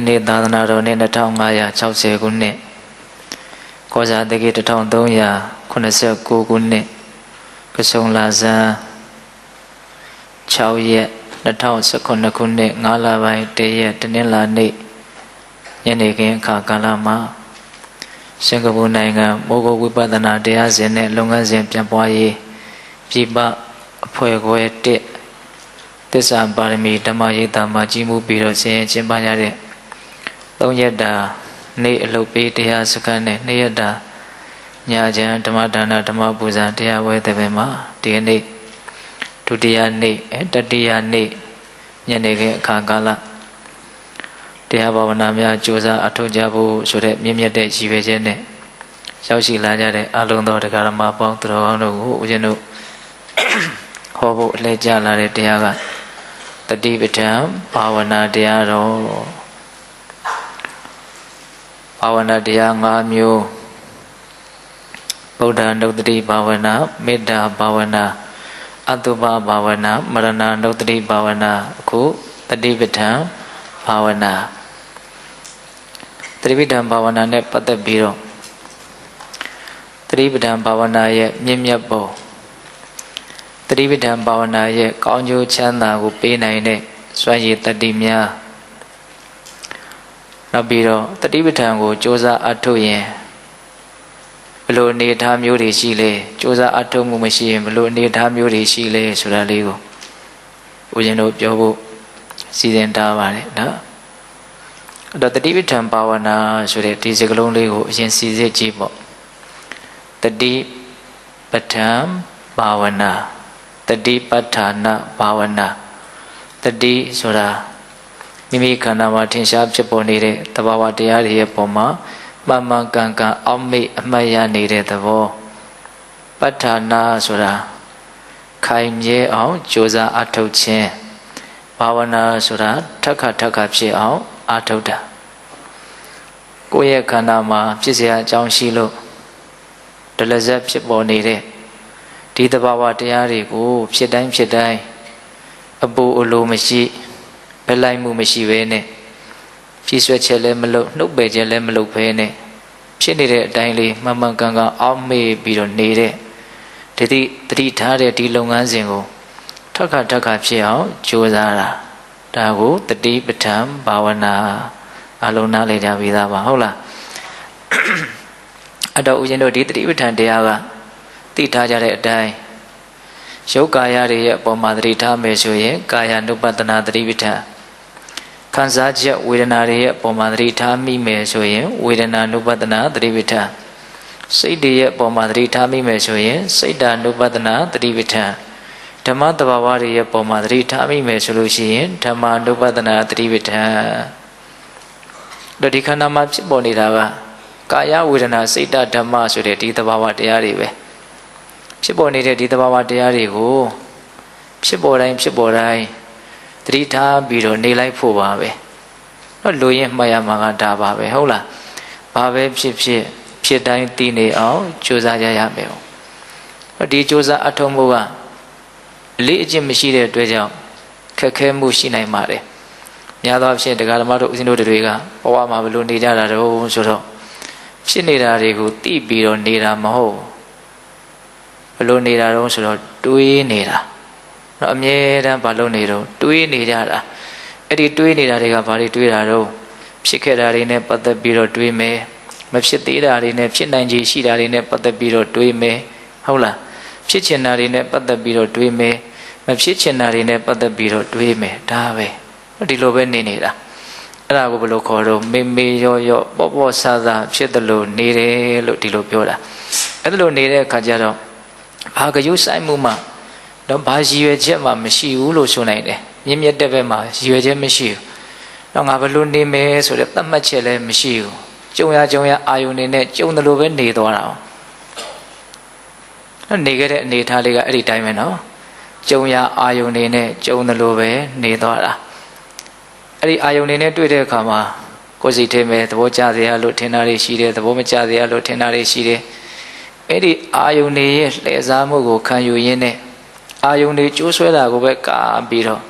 နေ့သာသနာတော်နှစ်2560ခုနှစ်ကောဇာတက္ကီ1389ခုနှစ်ကဆုံလာဇန်6ရက်2019ခုနှစ်5လပိုင်း1ရက်တနင်္လာနေ့ညနေခင်းအခါကာလမှာစင်ကာပူနိုင်ငံမိုးကုတ်ဝိပဿနာတရားစဉ်နဲ့လုပ်ငန်းစဉ်ပြန်ပွားရေးပြည်ပအဖွဲ့ခွဲ1သစ္စာပါရမီဓမ္မရိပ်သာမှာကြီးမှုပြီးတော့ဆင်ရင်ကျင်းပရတဲ့3ရက်တာနေ့အလုပ်ပေးတရားစခန်းနဲ့2ရက်တာညချမ်းဓမ္မဒါနဓမ္မပူဇာတရားဝဲတဲ့ဘက်မှာဒီကနေ့ဒုတိယနေ့တတိယနေ့ညနေခင်းအခါကာလတရားဘာဝနာများကြိုးစားအထောက်ကြဖို့ဆိုတဲ့မြင့်မြတ်တဲ့ရည်ရွယ်ချက်နဲ့ရောက်ရှိလာကြတဲ့အလုံးသောတရားဓမ္မပေါင်းသူတော်ကောင်းတို့ကိုဦးဇင်းတို့ဟောဖို့အလဲကျလာတဲ့တရားကတတိပဋ္ဌာန်ဘာဝနာတရားတော်ဘာဝနာတရား5မျိုးဗုဒ္ဓနုတ္တိဘာဝနာမေတ္တာဘာဝနာအတုပဘာဝနာမရဏနုတ္တိဘာဝနာအခုတတိပဋ္ဌာန်ဘာဝနာတတိပဋ္ဌာန်ဘာဝနာနဲ့ပတ်သက်ပြီးတော့တတိပဋ္ဌာန်ဘာဝနာရဲ့မြင့်မြတ်ပုံတတိပဋ္ဌာန်ဘာဝနာရဲ့ကောင်းကျိုးချမ်းသာကိုပေးနိုင်တဲ့စွမ်းရည်တတိများနောက်ပြီးတော့တတိပဋ္ဌာန်ကိုကြိုးစားအထောက်ရင်ဘလို့အနေထားမျိုးတွေရှိလဲကြိုးစားအထောက်မှုမရှိရင်ဘလို့အနေထားမျိုးတွေရှိလဲဆိုတာလေးကိုဦးဇင်းတို့ပြောဖို့စီစဉ်ထားပါတယ်နော်အဲ့တော့တတိပဋ္ဌာန်ဘာဝနာဆိုတဲ့ဒီစကားလုံးလေးကိုအရင်စီစစ်ကြည့်ပေါ့တတိပဋ္ဌာန်ဘာဝနာတတိပဋ္ဌာနဘာဝနာတတိဆိုတာမိမိခန္ဓာမှာထင်ရှားဖြစ်ပေါ်နေတဲ့သဘာဝတရားတွေရဲ့ပုံမှာမှန်မှန်ကန်ကန်အောက်မေ့အမှတ်ရနေတဲ့သဘောပဋ္ဌာနာဆိုတာခိုင်မြဲအောင်ကြိုးစားအထောက်ခြင်းဘာဝနာဆိုတာထက်ခါဖြစ်အောင်အထောက်တာကိုယ့်ရဲ့ခန္ဓာမှာဖြစ်เสียအကြောင်းရှိလို့ဒလဇက်ဖြစ်ပေါ်နေတဲ့ဒီသဘာဝတရားတွေကိုဖြစ်တိုင်းအပူအလိုမရှိဘယ်လိုက်မှုမရှိဘဲနဲ့ဖြည့်ဆွက်ချက်လည်းမလုပ်နှုတ်ပယ်ချက်လည်းမလုပ်ဘဲနဲ့ဖြစ်နေတဲ့အတိုင်းလေးမှန်မှန်ကန်ကန်အောက်မေ့ပြီးတော့နေတဲ့ဒီတတိထားတဲ့ဒီလုပ်ငန်းစဉ်ကိုထက်ခါဖြစ်အောင်ကြိုးစားတာဒါကိုတတိပဋ္ဌာန်ဘာဝနာအလုံးနားလည်ကြပြီးသားပါဟုတ်လားအဲ့တော့ဦးဇင်းတို့ဒီတတိပဋ္ဌာန်တရားကသိထားကြတဲ့အတိုင်းရုပ်ကာယတွေရဲ့အပေါ်မှာသတိထားမယ်ဆိုရင်ကာယ ानु ပတ္တနာသတိပဋ္ဌာန်ခံစားချက်ဝေဒနာတွေရဲ့အပေါ်မှာသတိထားမိမယ်ဆိုရင်ဝေဒနာ ानु ပတ္တနာသတိပဋ္ဌာန်စိတ်တွေရဲ့အပေါ်မှာသတိထားမိမယ်ဆိုရင်စိတ်ဓာ ानु ပတ္တနာသတိပဋ္ဌာန်ဓမ္မတဘာဝတွေရဲ့အပေါ်မှာသတိထားမိမယ်ဆိုလို့ရှိရင်ဓမ္မ ानु ပတ္တနာသတိပဋ္ဌာန်ဒီခန္ဓာမှာဖြစ်ပေါ်နေတာကကာယဝေဒနာစိတ်ဓာမ္မဆိုတဲ့ဒီတဘာဝတရားတွေပဲဖြစ်ပေါ်နေတဲ့ဒီသဘာဝတရားတွေကိုဖြစ်ပေါ်တိုင်းသတိထားပြီးတော့နေလိုက်ဖို့ပါပဲတော့လူရင်မှတ်ရမှာကဒါပါပဲဟုတ်လားဘာပဲဖြစ်တိုင်းသိနေအောင်ကြိုးစားကြရမယ်ဒီကြိုးစားအထောက်မှုကအလေးအကျင့်မရှိတဲ့အတွက်ကြောင့်ခက်ခဲမှုရှိနိုင်ပါတယ်များသောအားဖြင့်တရားဓမ္မတို့ဦးဇင်းတို့တွေကဘဝမှာဘယ်လိုနေကြတာတော့ဆိုတော့ဖြစ်နေတာတွေကိုသိပြီးတော့နေတာမဟုတ်ဘလို့နေတာတော့ဆိုတော့တွေးနေတာတော့အမြဲတမ်းဘာလို့နေတော့တွေးနေကြတာအဲ့ဒီတွေးနေတာတွေကဘာတွေတွေးတာတော့ဖြစ်ခဲ့တာတွေနဲ့ပတ်သက်ပြီးတော့တွေးမယ်မဖြစ်သေးတာတွေနဲ့ဖြစ်နိုင်ခြေရှိတာတွေနဲ့ပတ်သက်ပြီးတော့တွေးမယ်ဟုတ်လားဖြစ်ချင်တာတွေနဲ့ပတ်သက်ပြီးတော့တွေးမယ်မဖြစ်ချင်တာတွေနဲ့ပတ်သက်ပြီးတော့တွေးမယ်ဒါပဲဒီလိုပဲနေနေတာအဲ့ဒါကိုဘယ်လိုခေါ်တော့မေရောပေါ့ဆာဖြစ်တယ်လို့နေတယ်လို့ဒီလိုပြောတာအဲ့ဒါလိုနေတဲ့အခါကျတော့ဘာကရုဆိုင်မှုမှတော့ဘာရည်ရွယ်ချက်မှမရှိဘူးလို့ဆိုနိုင်တယ်မြင့်မြတ်တဲ့ဘက်မှာရည်ရွယ်ချက်မရှိဘူးတော့ငါဘယ်လိုနေမယ်ဆိုတဲ့သတ်မှတ်ချက်လည်းမရှိဘူးကြုံရအာယုန်နေနဲ့ကြုံတယ်လို့ပဲနေသွားတာတော့နေခဲ့တဲ့အနေထားလေးကအဲ့ဒီတိုင်းပဲနော်ကြုံရအာယုန်နေနဲ့ကြုံတယ်လို့ပဲနေသွားတာအဲ့ဒီအာယုန်နေနဲ့တွေ့တဲ့အခါမှာကိုယ်စိတ်ထဲမှာသဘောကျစရာလို့ထင်တာတွေရှိတယ်သဘောမကျစရာလို့ထင်တာတွေရှိတယ်အဲ့ဒီအာယုန်တွေရဲ့လှည့်စားမှုကိုခံယူရင်းနဲ့အာယုန်တွေကျိုးဆွဲတာကိုပဲကာပြီးတော့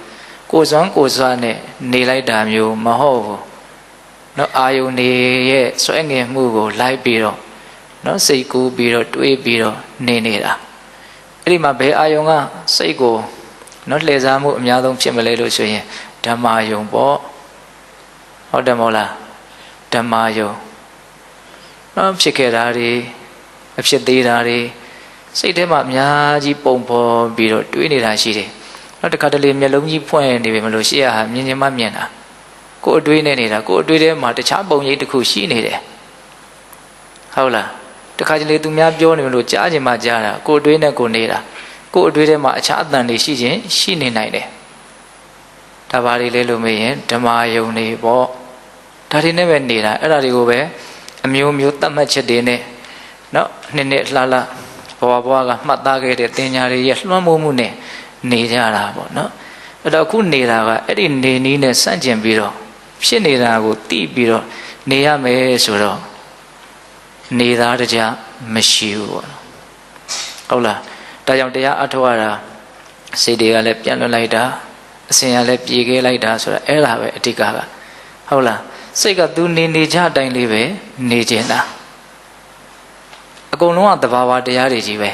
ကိုယ်စွမ်းနဲ့နေလိုက်တာမျိုးမဟုတ်ဘူး နော်အာယုန်တွေရဲ့ဆွဲငင်မှုကိုလိုက်ပြီးတော့နော်စိတ်ကူးပြီးတော့တွေးပြီးတော့နေတာအဲ့ဒီမှာဘယ်အာယုန်ကစိတ်ကိုနော်လှည့်စားမှုအများဆုံးဖြစ်မလဲလို့ဆိုရင်ဓမ္မာယုံပေါ့ဟုတ်တယ်မဟုတ်လားဓမ္မာယုံနော်ဖြစ်ခဲ့တာတွေအဖြစ်သေးတာတွေစိတ်ထဲမှာအများကြီးပုံဖော်ပြီးတော့တွေးနေတာရှိတယ်နောက်တစ်ခါတလေမျက်လုံးကြီးဖွင့်နေပြီမလို့ရှေ့ကမြင်ချင်းမှမြင်တာကိုယ်အတွေးနဲ့နေတာကိုယ်အတွေးထဲမှာတခြားပုံရိပ်တစ်ခုရှိနေတယ်ဟုတ်လားတခါတလေသူများပြောနေမလို့ကြားချင်မှကြားတာကိုယ်အတွေးနဲ့ကိုယ်နေတာကိုယ်အတွေးထဲမှာအခြားအတန်တွေရှိခြင်းရှိနေနိုင်တယ်ဒါပါလေလို့မေးရင်ဓမ္မာယုံနေပေါ့ဒါတွေနဲ့ပဲနေတာအဲ့ဒါတွေကိုပဲအမျိုးမျိုးသတ်မှတ်ချက်တွေနဲ့နော်နှစ်လှလှဘဝကမှတ်သားခဲ့တဲ့တင်ညာတွေရဲ့လွှမ်းမိုးမှုနဲ့နေကြတာပေါ့နော်အဲ့တော့အခုနေတာကအဲ့ဒီနေနည်းနဲ့စန့်ကျင်ပြီးတော့ဖြစ်နေတာကိုသိပြီးတော့နေရမယ်ဆိုတော့နေသားတကြမရှိဘူးပေါ့နော်ဟုတ်လားဒါကြောင့်တရားအထောက်ရတာစိတ်တွေကလည်းပြန်လွတ်လိုက်တာအစဉ်ကလည်းပြေခဲ့လိုက်တာဆိုတာအဲ့ဒါပဲအဓိကဟုတ်လားစိတ်ကသူနေကြအတိုင်းလေးပဲနေကျင်တာအကုန်လုံးကသဘာဝတရားတွေကြီးပဲ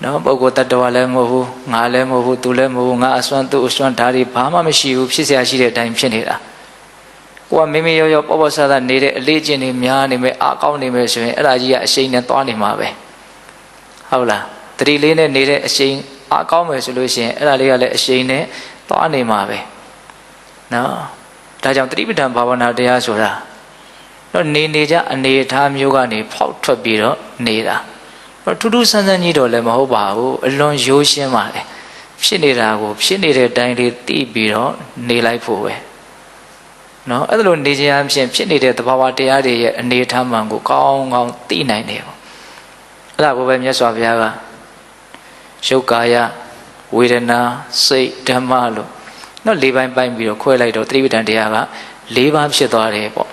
နော်ပုဂ္ဂိုလ်တ attva လည်းမဟုတ်ဘူးငါလည်းမဟုတ်ဘူးသူလည်းမဟုတ်ဘူးငါအစွမ်းသူအစွမ်းဒါတွေဘာမှမရှိဘူးဖြစ်เสียရှိတဲ့အတိုင်းဖြစ်နေတာကိုကမိမိရောပေါ့ပေါ့ဆဆနေတဲ့အလေးကျင့်တွေများနေမယ်အကောင်းနေမယ်ဆိုရင်အဲ့ဒါကြီးကအရှိန်နဲ့သွားနေမှာပဲဟုတ်လားတတိလေးနဲ့နေတဲ့အရှိန်အကောင်းမယ်ဆိုလို့ရှိရင်အဲ့ဒါလေးကလည်းအရှိန်နဲ့သွားနေမှာပဲနော်ဒါကြောင့်တတိပဋ္ဌာန်ဘာဝနာတရားဆိုတာတော့နေကြအနေအထားမျိုးကနေဖောက်ထွက်ပြီးတော့နေတာထူးထူးဆန်းဆန်းကြီးတော့လည်းမဟုတ်ပါဘူးအလွန်ရိုးရှင်းပါလေဖြစ်နေတာကိုဖြစ်နေတဲ့အတိုင်းလေးသိပြီးတော့နေလိုက်ဖို့ပဲနော်အဲ့ဒါလိုနေခြင်းအပြင်ဖြစ်နေတဲ့သဘာဝတရားတွေရဲ့အနေအထားမှန်ကိုကောင်းကောင်းသိနိုင်တယ်ပေါ့အဲ့ဒါကိုပဲမြတ်စွာဘုရားကရုပ်ကာယဝေဒနာစိတ်ဓမ္မလို့နော်၄ပိုင်းပိုင်းပြီးတော့ခွဲလိုက်တော့သတိပဋ္ဌာန်တရားက၄ပါးဖြစ်သွားတယ်ပေါ့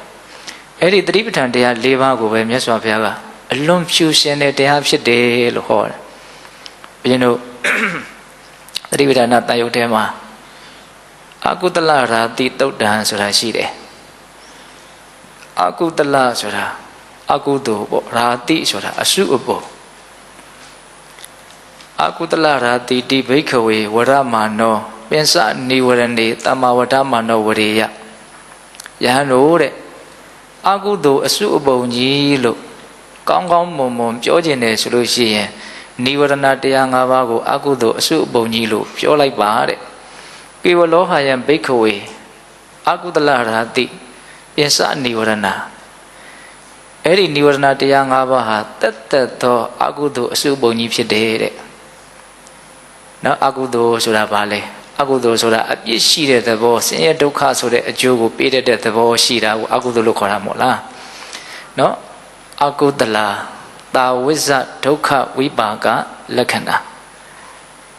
အဲ့ဒီသတိပဋ္ဌာန်တရား၄ပါးကိုပဲမြတ်စွာဘုရားကအလွန်ဖြူရှင်တဲ့တရားဖြစ်တယ်လို့ဟောတယ်ဘုရင်တို့သတိပဋ္ဌာန်တန်ရုပ်ထဲမှာအကုသလရာတိတုတ်တံဆိုတာရှိတယ်အကုသလဆိုတာအကုသိုလ်ပေါ့ရာတိဆိုတာအစုအပေါ်အကုသလရာတိတိဘိက္ခဝေဝရမာနောပင်စနိဝရဏေတမဝဒမာနောဝရေယယဟန်တို့တဲ့အကုသိုလ်အစုအပုံကြီးလို့ကောင်းကောင်းမွန်မွန်ပြောကျင်တယ်ဆိုလို့ရှိရင်နိဝရဏတရား၅ပါးကိုအကုသိုလ်အစုအပုံကြီးလို့ပြောလိုက်ပါတဲ့ကေဝလောဟာယံဘိက္ခဝေအကုသလရာတိပင်စနိဝရဏအဲ့ဒီနိဝရဏတရား၅ပါးဟာတက်တက်သောအကုသိုလ်အစုပုံကြီးဖြစ်တယ်တဲ့နော်အကုသိုလ်ဆိုတာဘာလဲအကုသိုလ်ဆိုတာအပြစ်ရှိတဲ့သဘောဆင်းရဲဒုက္ခဆိုတဲ့အကျိုးကိုပေးတတ်တဲ့သဘောရှိတာကိုအကုသိုလ်လို့ခေါ်တာမို့လားနော်အကုသလတာဝိဇ္ဇဒုက္ခဝိပါကလက္ခဏာ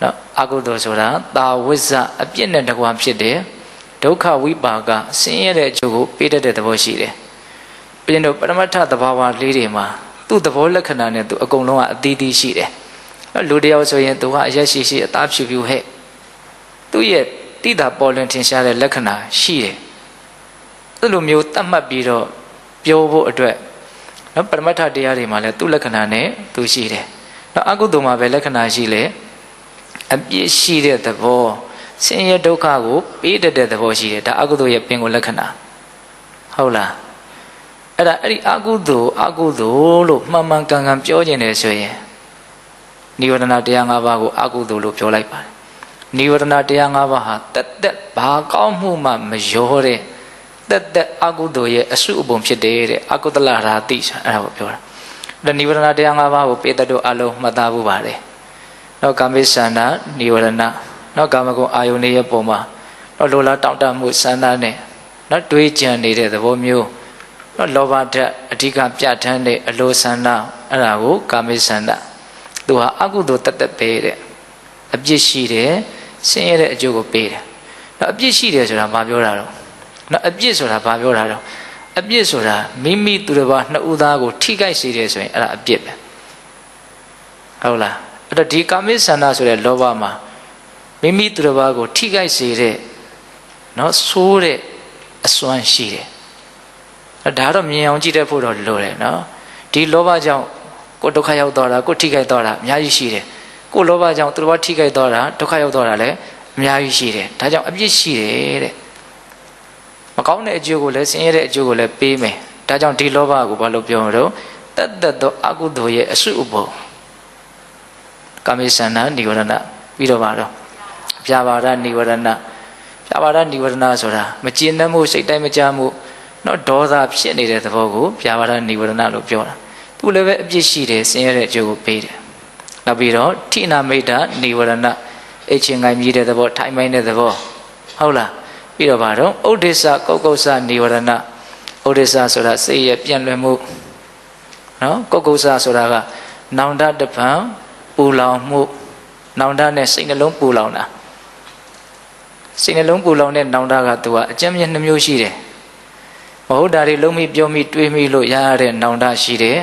နော်အကုသိုလ်ဆိုတာတာဝိဇ္ဇအပြစ်နဲ့တကွာဖြစ်တယ်ဒုက္ခဝိပါကဆင်းရဲတဲ့အကျိုးကိုပေးတတ်တဲ့သဘောရှိတယ်ပြင်တော့ပရမတ္ထသဘာဝလေးတွေမှာသူ့သဘောလက္ခဏာနဲ့သူအကုန်လုံးကအသီးသီးရှိတယ်လူတယောက်ဆိုရင်သူကအရက်ရှိအသားဖြူဖြူဟဲ့သူ့ရဲ့တိတာပေါ်လွင်ထင်ရှားတဲ့လက္ခဏာရှိတယ်အဲ့လိုမျိုးတတ်မှတ်ပြီးတော့ပြောဖို့အတွက်နော်ပရမတ္ထတရားတွေမှာလည်းသူ့လက္ခဏာနဲ့သူရှိတယ်နော်အကုသိုလ်မှာပဲလက္ခဏာရှိလေအပြစ်ရှိတဲ့သဘောဆင်းရဲဒုက္ခကိုပေးတတ်တဲ့သဘောရှိတယ်ဒါအကုသိုလ်ရဲ့ပင်ကိုလက္ခဏာဟုတ်လားအဲ့ဒါအဲ့ဒီအကုသိုလ်လို့မှန်မှန်ကန်ကန်ပြောကျင်တယ်ဆိုရင်နိဝရဏတရား၅ပါးကိုအကုသိုလ်လို့ပြောလိုက်ပါတယ်နိဝရဏတရား၅ပါးဟာတက်တက်ဘာကောင်းမှုမှမရောတဲ့တက်တက်အကုသိုလ်ရဲ့အစုအပုံဖြစ်တယ်တဲ့အကုသလရာတိအဲ့ဒါကိုပြောတာဒါနိဝရဏတရား၅ပါးကိုပေတတ်တို့အလုံးမှတ်သားဖို့ပါတယ်နောက်ကာမိသန္တာနိဝရဏနောက်ကာမဂုဏ်အာယုန်ရဲ့ပုံမှာနောက်လိုလားတောင့်တမှုသန္တာနဲ့နောက်တွေးကြံနေတဲ့သဘောမျိုးနောက်လောဘဓာတ်အဓိကပြဋ္ဌာန်းတဲ့အလိုသန္တာအဲ့ဒါကိုကာမိသန္တာသူဟာအကုသိုလ်တက်ပဲတဲ့အပြစ်ရှိတယ်ဆင်းရဲတဲ့အကျိုးကိုပေးတယ်နောက်အပြစ်ရှိတယ်ဆိုတာဘာပြောတာတော့နောက်အပြစ်ဆိုတာဘာပြောတာတော့အပြစ်ဆိုတာမိမိသူတစ်ပါးနှစ်ဦးသားကိုထိခိုက်စေတယ်ဆိုရင်အဲ့ဒါအပြစ်ပဲဟုတ်လားအဲ့တော့ဒီကာမိသန္တာဆိုတဲ့လောဘမှာမိမိသူတစ်ပါးကိုထိခိုက်စေတဲ့နော်ဆိုးတဲ့အစွမ်းရှိတယ် ဒါတော့မြင်အောင်ကြည့်တတ်ဖို့တော့လိုတယ်နော်ဒီလောဘကြောင့်ကိုဒုက္ခရောက်တော့တာကိုထိခိုက်တော့တာအများကြီးရှိတယ်ကိုလောဘကြောင့်သူတော်ထိခိုက်တော့တာဒုက္ခရောက်တော့တာလည်းအများကြီးရှိတယ်ဒါကြောင့်အပြစ်ရှိတယ်တဲ့မကောင်းတဲ့အကျိုးကိုလည်းဆင်းရဲတဲ့အကျိုးကိုလည်းပေးမယ်ဒါကြောင့်ဒီလောဘကိုဘာလို့ပြောတော့တတ်တတ်သောအကုသိုလ်ရဲ့အစုအပုံကာမိသန္တာနိဝရဏပြီးတော့ပါတော့ပြာပါဒနိဝရဏပြာပါဒနိဝရဏဆိုတာမကျေနပ်မှုစိတ်တိုင်းမကြမှုနော်ဒေါသဖြစ်နေတဲ့သဘောကိုပြာပါဒနိဝရဏလို့ပြောတာသူလည်းပဲအပြစ်ရှိတယ်ဆင်းရဲတဲ့အကျိုးကိုပေးတယ်နောက်ပြီးတော့ထိနာမိတ်တာနိဝရဏအချင်းငိုင်းမြည်တဲ့သဘောထိုင်မိုင်းတဲ့သဘောဟုတ်လားပြီးတော့ပါတော့ဥဒိစ္စကုတ်ကုတ်ဆနိဝရဏဥဒိစ္စဆိုတာစိတ်ရဲ့ပြန့်လွင့်မှုနော်ကုတ်ကုတ်ဆဆိုတာကနောင်တတပံပူလောင်မှုနောင်တနဲ့စိတ်နှလုံးပူလောင်တာစိတ်နှလုံးပူလောင်တဲ့နောင်တကသူကအကျဉ်းမြင့်နှမျိုးရှိတယ်မဟုတ်တာတွေလုံးမိပြောမိတွေးမိလို့ရရတဲ့နောင်တရှိတယ်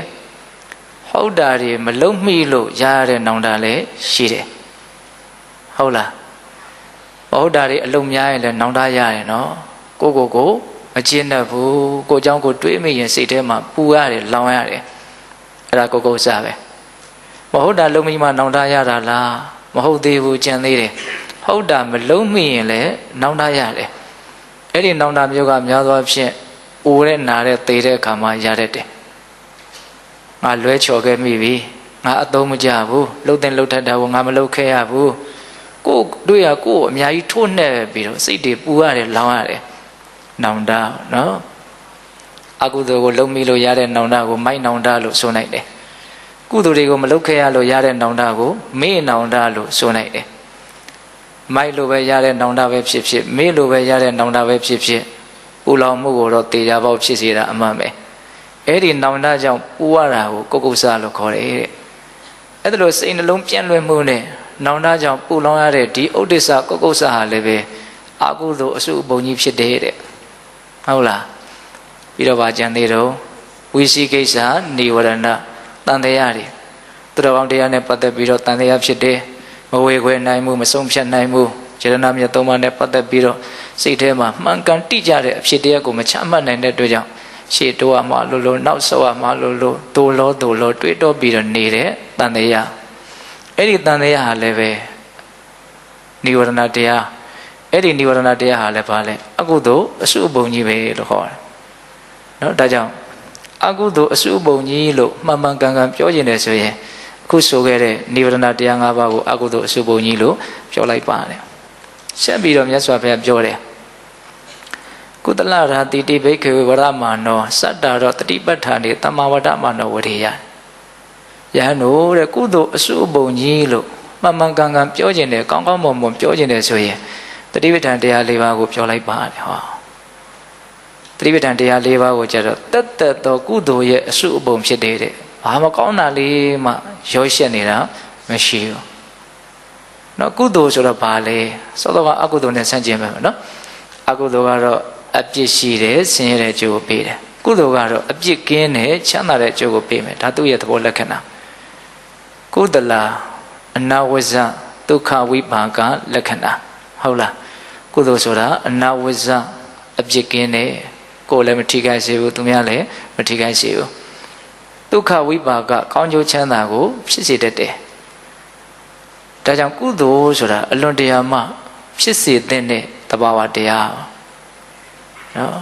ဟုတ်တာတွေမလုံးမိလို့ရရတဲ့နောင်တလည်းရှိတယ်ဟုတ်လားမဟုတ်တာတွေအလုံးများရင်လည်းနောင်တရတယ်နော်ကိုမကျဉ်းတတ်ဘူးကိုเจ้าကိုတွေးမိရင်စိတ်ထဲမှာပူရတယ်လောင်ရတယ်အဲ့ဒါကိုယ်စားပဲမဟုတ်တာလုံးမိမှနောင်တရတာလားမဟုတ်သေးဘူးကြံသေးတယ်ဟုတ်တာမလုံးမိရင်လည်းနောင်တရတယ်အဲ့ဒီနောင်တမျိုးကများသောအားဖြင့်ပူတဲ့နာတဲ့သေတဲ့အခါမှာရတတ်တယ်ငါလွဲချော်ခဲ့မိပြီငါအသုံးမကျဘူးလှုပ်တဲ့လှုပ်ထက်တာကိုငါမလှုပ်ခဲ့ရဘူးကိုတွေ့ရကိုအများကြီးထိုးနှက်ပြီးတော့စိတ်တွေပူရတယ်လောင်ရတယ်နောင်တနော်အကုသိုလ်ကိုလုံးမိလို့ရတဲ့နောင်တကိုမိုက်နောင်တလို့ဆိုနိုင်တယ်ကုသိုလ်တွေကိုမလုပ်ခဲ့ရလို့ရတဲ့နောင်တကိုမေ့နောင်တလို့ဆိုနိုင်တယ်မိုက်လို့ပဲရတဲ့နောင်တပဲဖြစ်ဖြစ်မေ့လို့ပဲရတဲ့နောင်တပဲဖြစ်ဖြစ်ပူလောင်မှုကိုတော့တေချာပေါက်ဖြစ်စေတာအမှန်ပဲအဲ့ဒီနောင်တကြောင့်ပူရတာကိုကုတ်ကုတ်ဆလို့ခေါ်တယ်တဲ့အဲ့ဒါလို့စိတ်နှလုံးပြန့်လွင့်မှုနဲ့နောင်တကြောင့်ပူလောင်ရတဲ့ဒီဥဒိစ္စကုတ်ကုတ်ဆဟာလည်းပဲအကုသိုလ်အစုအပုံကြီးဖြစ်တယ်တဲ့ဟုတ်လားပြီးတော့ဗာကြံသေးတော့ဝိသိကိစ္စနိဝရဏတန်တရားတွေသူတော်ကောင်းတရားနဲ့ပတ်သက်ပြီးတော့တန်တရားဖြစ်တယ်မဝေခွဲနိုင်မှုမဆုံးဖြတ်နိုင်မှုစေတနာမြတ်သုံးပါးနဲ့ပတ်သက်ပြီးတော့စိတ်ထဲမှာမှန်ကန်တိကျတဲ့အဖြစ်တရားကိုမချမှတ်နိုင်တဲ့အတွက်ကြောင့်ရှေ့တိုးရမှလို့နောက်ဆုတ်ရမှလို့ဒိုလောတွေးတော့ပြီးတော့နေတဲ့တန်တရားအဲ့ဒီတန်တရားဟာလည်းပဲနိဝရဏတရားအဲ့ဒီနိဝရဏတရားဟာလည်းဘာလဲအကုသိုလ်အစုအပုံကြီးပဲလို့ခေါ်တယ်နော်ဒါကြောင့်အကုသိုလ်အစုအပုံကြီးလို့မှန်မှန်ကန်ကန်ပြောကျင်တယ်ဆိုရင်အခုဆိုခဲ့တဲ့နိဝရဏတရား၅ပါးကိုအကုသိုလ်အစုအပုံကြီးလို့ပြောလိုက်ပါတယ်ဆက်ပြီးတော့မြတ်စွာဘုရားပြောတယ်ကုသလရာတိတိဘိက္ခေဝရမာနောစတ္တာရောတတိပဋ္ဌာနေတမ္မာဝဒမာနောဝရေယယဟန်တို့တဲ့ကုသိုလ်အစုအပုံကြီးလို့မှန်မှန်ကန်ကန်ပြောကျင်တယ်ကောင်းကောင်းမွန်မွန်ပြောကျင်တယ်ဆိုရင်တတိပဋ္ဌာန်တရား၄ပါးကိုပြောလိုက်ပါတယ်ဟောတတိပဋ္ဌာန်တရား၄ပါးကိုကြတော့တတ်သောကုသိုလ်ရဲ့အစုအပုံဖြစ်တဲ့ဘာမကောင်းတာလေးမှရောရှက်နေတာမရှိဘူးနော်ကုသိုလ်ဆိုတော့ဘာလဲသောတော်ကအကုသိုလ်နဲ့ဆန့်ကျင်ပဲနော်အကုသိုလ်ကတော့အပြစ်ရှိတယ်ဆင်းရဲတဲ့အကျိုးကိုပေးတယ်ကုသိုလ်ကတော့အပြစ်ကင်းတယ်ချမ်းသာတဲ့အကျိုးကိုပေးမယ်ဒါသူ့ရဲ့သဘောလက္ခဏာကုသလအနဝဇ္ဇဒုက္ခဝိပါကလက္ခဏာဟုတ်လားကုသိုလ်ဆိုတာအနဝဇ္ဇအပြစ်ကင်းတယ်ကိုယ်လည်းမထိခိုက်စေဘူးသူများလည်းမထိခိုက်စေဘူးဒုက္ခဝိပါကကောင်းကျိုးချမ်းသာကိုဖြစ်စေတတ်တယ်ဒါကြောင့်ကုသိုလ်ဆိုတာအလွန်တရာမှဖြစ်စေတဲ့သဘာဝတရားနော်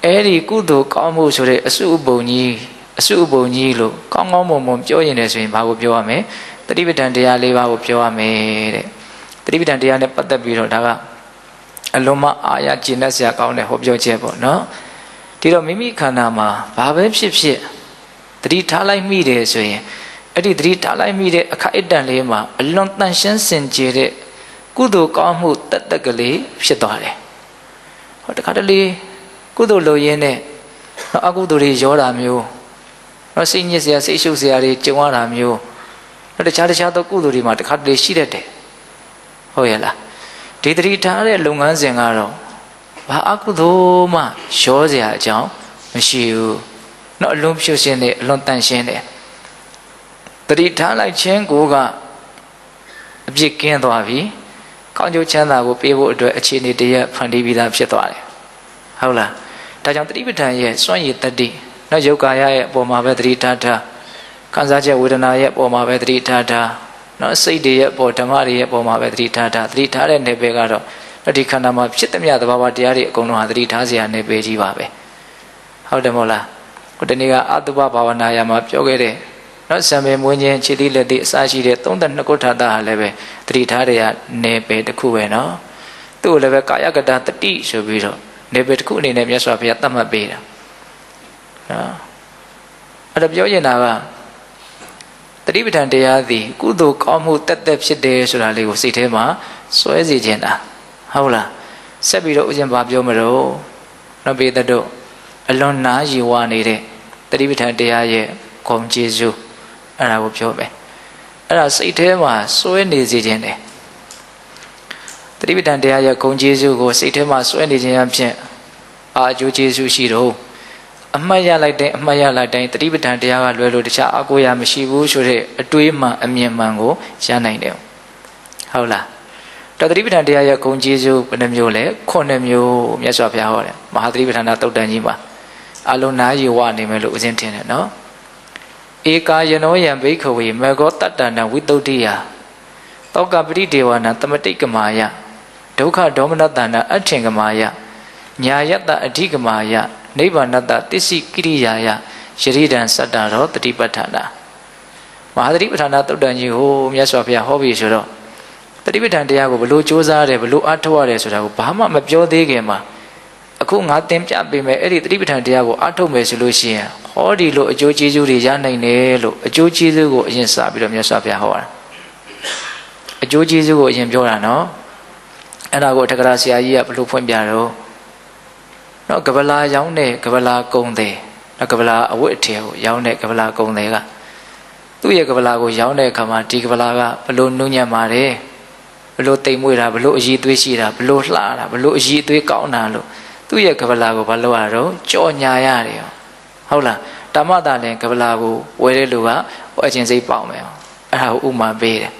အဲ့ဒီကုသိုလ်ကောင်းမှုဆိုတဲ့အစုအပုံကြီးလို့ကောင်းကောင်းမွန်မွန်ပြောရင်လည်းဆိုရင်ဘာကိုပြောရမလဲတတိပဋ္ဌာန်တရား၄ပါးကိုပြောရမယ်တဲ့တတိပဋ္ဌာန်တရားနဲ့ပတ်သက်ပြီးတော့ဒါကအလုံးမအာရကျင့်တတ်စရာကောင်းတဲ့ဟောပြောချက်ပေါ့နော်ဒီတော့မိမိခန္ဓာမှာဘာပဲဖြစ်ဖြစ်တတိထားလိုက်မိတယ်ဆိုရင်အဲ့ဒီတတိထားလိုက်မိတဲ့အခိုက်အတန့်လေးမှာအလွန်တန်ရှင်းစင်ကြယ်တဲ့ကုသိုလ်ကောင်းမှုတက်ကလေးဖြစ်သွားတယ်ဟောတခါတလေကုသိုလ်လုပ်ရင်းနဲ့အကုသိုလ်တွေရောတာမျိုးနော်စိတ်ညစ်စရာစိတ်ရှုပ်စရာတွေကြုံရတာမျိုးနော်တခြားသောကုသိုလ်တွေမှာတခါတလေရှိတတ်တယ်ဟုတ်ရဲ့လားဒီတတိထားတဲ့လုပ်ငန်းစဉ်ကတော့ဘာအကုသိုလ်မှရောစရာအကြောင်းမရှိဘူးနော်အလုံးဖြူရှင်းတယ်အလွန်တန်ရှင်းတယ်တတိထားလိုက်ခြင်းကိုကအပြစ်ကင်းသွားပြီကောင်းကျိုးချမ်းသာကိုပေးဖို့အတွက်အခြေအနေတည်းရဖန်တီးပြီးသားဖြစ်သွားတယ်ဟုတ်လား ဒါကြောင့်တတိပဋ္ဌာန်ရဲ့စွန့်ရည်တတိနော်ယုတ်ကာယရဲ့အပေါ်မှာပဲတတိထားထားခံစားချက်ဝေဒနာရဲ့အပေါ်မှာပဲတတိထားထားနော်စိတ်တွေရဲ့အပေါ်ဓမ္မတွေရဲ့အပေါ်မှာပဲတတိထားထားတတိထားတဲ့နယ်ပယ်ကတော့ဒီခန္ဓာမှာဖြစ်သမျှသဘာဝတရားတွေအကုန်လုံးဟာတတိထားစရာနယ်ပယ်ကြီးပါပဲဟုတ်တယ်မဟုတ်လားဟိုတနေ့ကအတုပဘာဝနာယမှာပြောခဲ့တဲ့နော်ဇံမေမွေးခြင်းခြေတိလက်တိအစရှိတဲ့32ခုထာတာဟာလည်းပဲတတိထားတွေကနယ်ပယ်တစ်ခုပဲနော်သူ့ကိုလည်းပဲကာယကတတတိဆိုပြီးတော့နယ်ပယ်တစ်ခုအနေနဲ့မြတ်စွာဘုရားသတ်မှတ်ပေးတာနော်အဲ့ဒါပြောရင်ကတတိပဋ္ဌာန်တရားသည်ကုသိုလ်ကောင်းမှုတက်တက်ဖြစ်တယ်ဆိုတာလေးကိုစိတ်ထဲမှာစွဲစေခြင်းတာဟုတ်လားဆက်ပြီးတော့ဥစဉ်ဘာပြောမလို့နော်ပေတတို့အလွန်နားယူဝနေတဲ့တတိပဋ္ဌာန်တရားရဲ့ဂုဏ်ကျေးဇူးအဲ့ဒါကိုပြောမယ်အဲ့ဒါစိတ်ထဲမှာစွဲနေစေခြင်းတယ်တတိပဋ္ဌာန်တရားရဲ့ဂုဏ်ကျေးဇူးကိုစိတ်ထဲမှာစွဲနေခြင်းအဖြစ်အာအကျိုးကျေးဇူးရှိတော့အမှတ်ရလိုက်တဲ့အမှတ်ရလိုက်တိုင်းတတိပဋ္ဌာန်တရားကလွယ်လို့တခြားအကိုရာမရှိဘူးဆိုတဲ့အတွေးမှန်အမြင်မှန်ကိုရနိုင်တယ်ဟုတ်လားတတိပဋ္ဌာန်တရားရဲ့ဂုဏ်ကျေးဇူးဘယ်နှမျိုးလဲ9မျိုးမြတ်စွာဘုရားဟောတယ်မဟာတတိပဋ္ဌာန်သုတ်တန်ကြီးမှာအလုံးနာယူဝနေမယ်လို့ဦးဇင်းထင်တယ်နော်ဧကာယနောယံဘိခဝေမေဃောတတ္တနာဝိတုဒ္ဓိယတောကပရိဒေဝနာတမတိကမာယဒုက္ခဒေါမနတနာအထင်ကမာယညာယတ္တအဓိကမာယနိဗ္ဗာနတ္တတစ္ဆိကိရိယာယယရိဒံစတ္တရောတတိပဋ္ဌာနာမဟာတတိပဋ္ဌာနာသုတ်တန်ကြီးဟိုမြတ်စွာဘုရားဟောပြီဆိုတော့တတိပဋ္ဌာန်တရားကိုဘလို့ကြိုးစားရတယ်ဘလို့အားထုတ်ရတယ်ဆိုတာကိုဘာမှမပြောသေးခင်မှာအခုငါသင်ပြပေးမယ်အဲ့ဒီတတိပဋ္ဌာန်တရားကိုအားထုတ်မယ်ဆိုလို့ရှိရင်ဟောဒီလိုအကျိုးကျေးဇူးတွေရနိုင်တယ်လို့အကျိုးကျေးဇူးကိုအရင်စပြီးတော့မြတ်စွာဘုရားဟောတာအကျိုးကျေးဇူးကိုအရင်ပြောတာနော်အဲ့ဒါကိုတက္ကရာဆရာကြီးကဘလို့ဖွင့်ပြတော့နော်ကဗလာရောင်းတဲ့ကဗလာကုံတယ်နော်ကဗလာအဝတ်အထည်ကိုရောင်းတဲ့ကဗလာကုံတယ်ကသူ့ရဲ့ကဗလာကိုရောင်းတဲ့အခါမှာဒီကဗလာကဘလို့နုညံ့ပါတယ်ဘလို့တိမ်မွေ့တာဘလို့အရည်သွေးရှိတာဘလို့လှတာဘလို့အရည်သွေးကောင်းတာလို့သူ့ရဲ့ကဗလာကိုဘာလို့ရတော့ကြော်ညာရတယ်ဟုတ်လားဓမ္မတာလည်းကဗလာကိုဝယ်တဲ့လူကဟိုအချင်းစိတ်ပေါအောင်မယ်အဲ့ဒါကိုဥမာပေးတယ်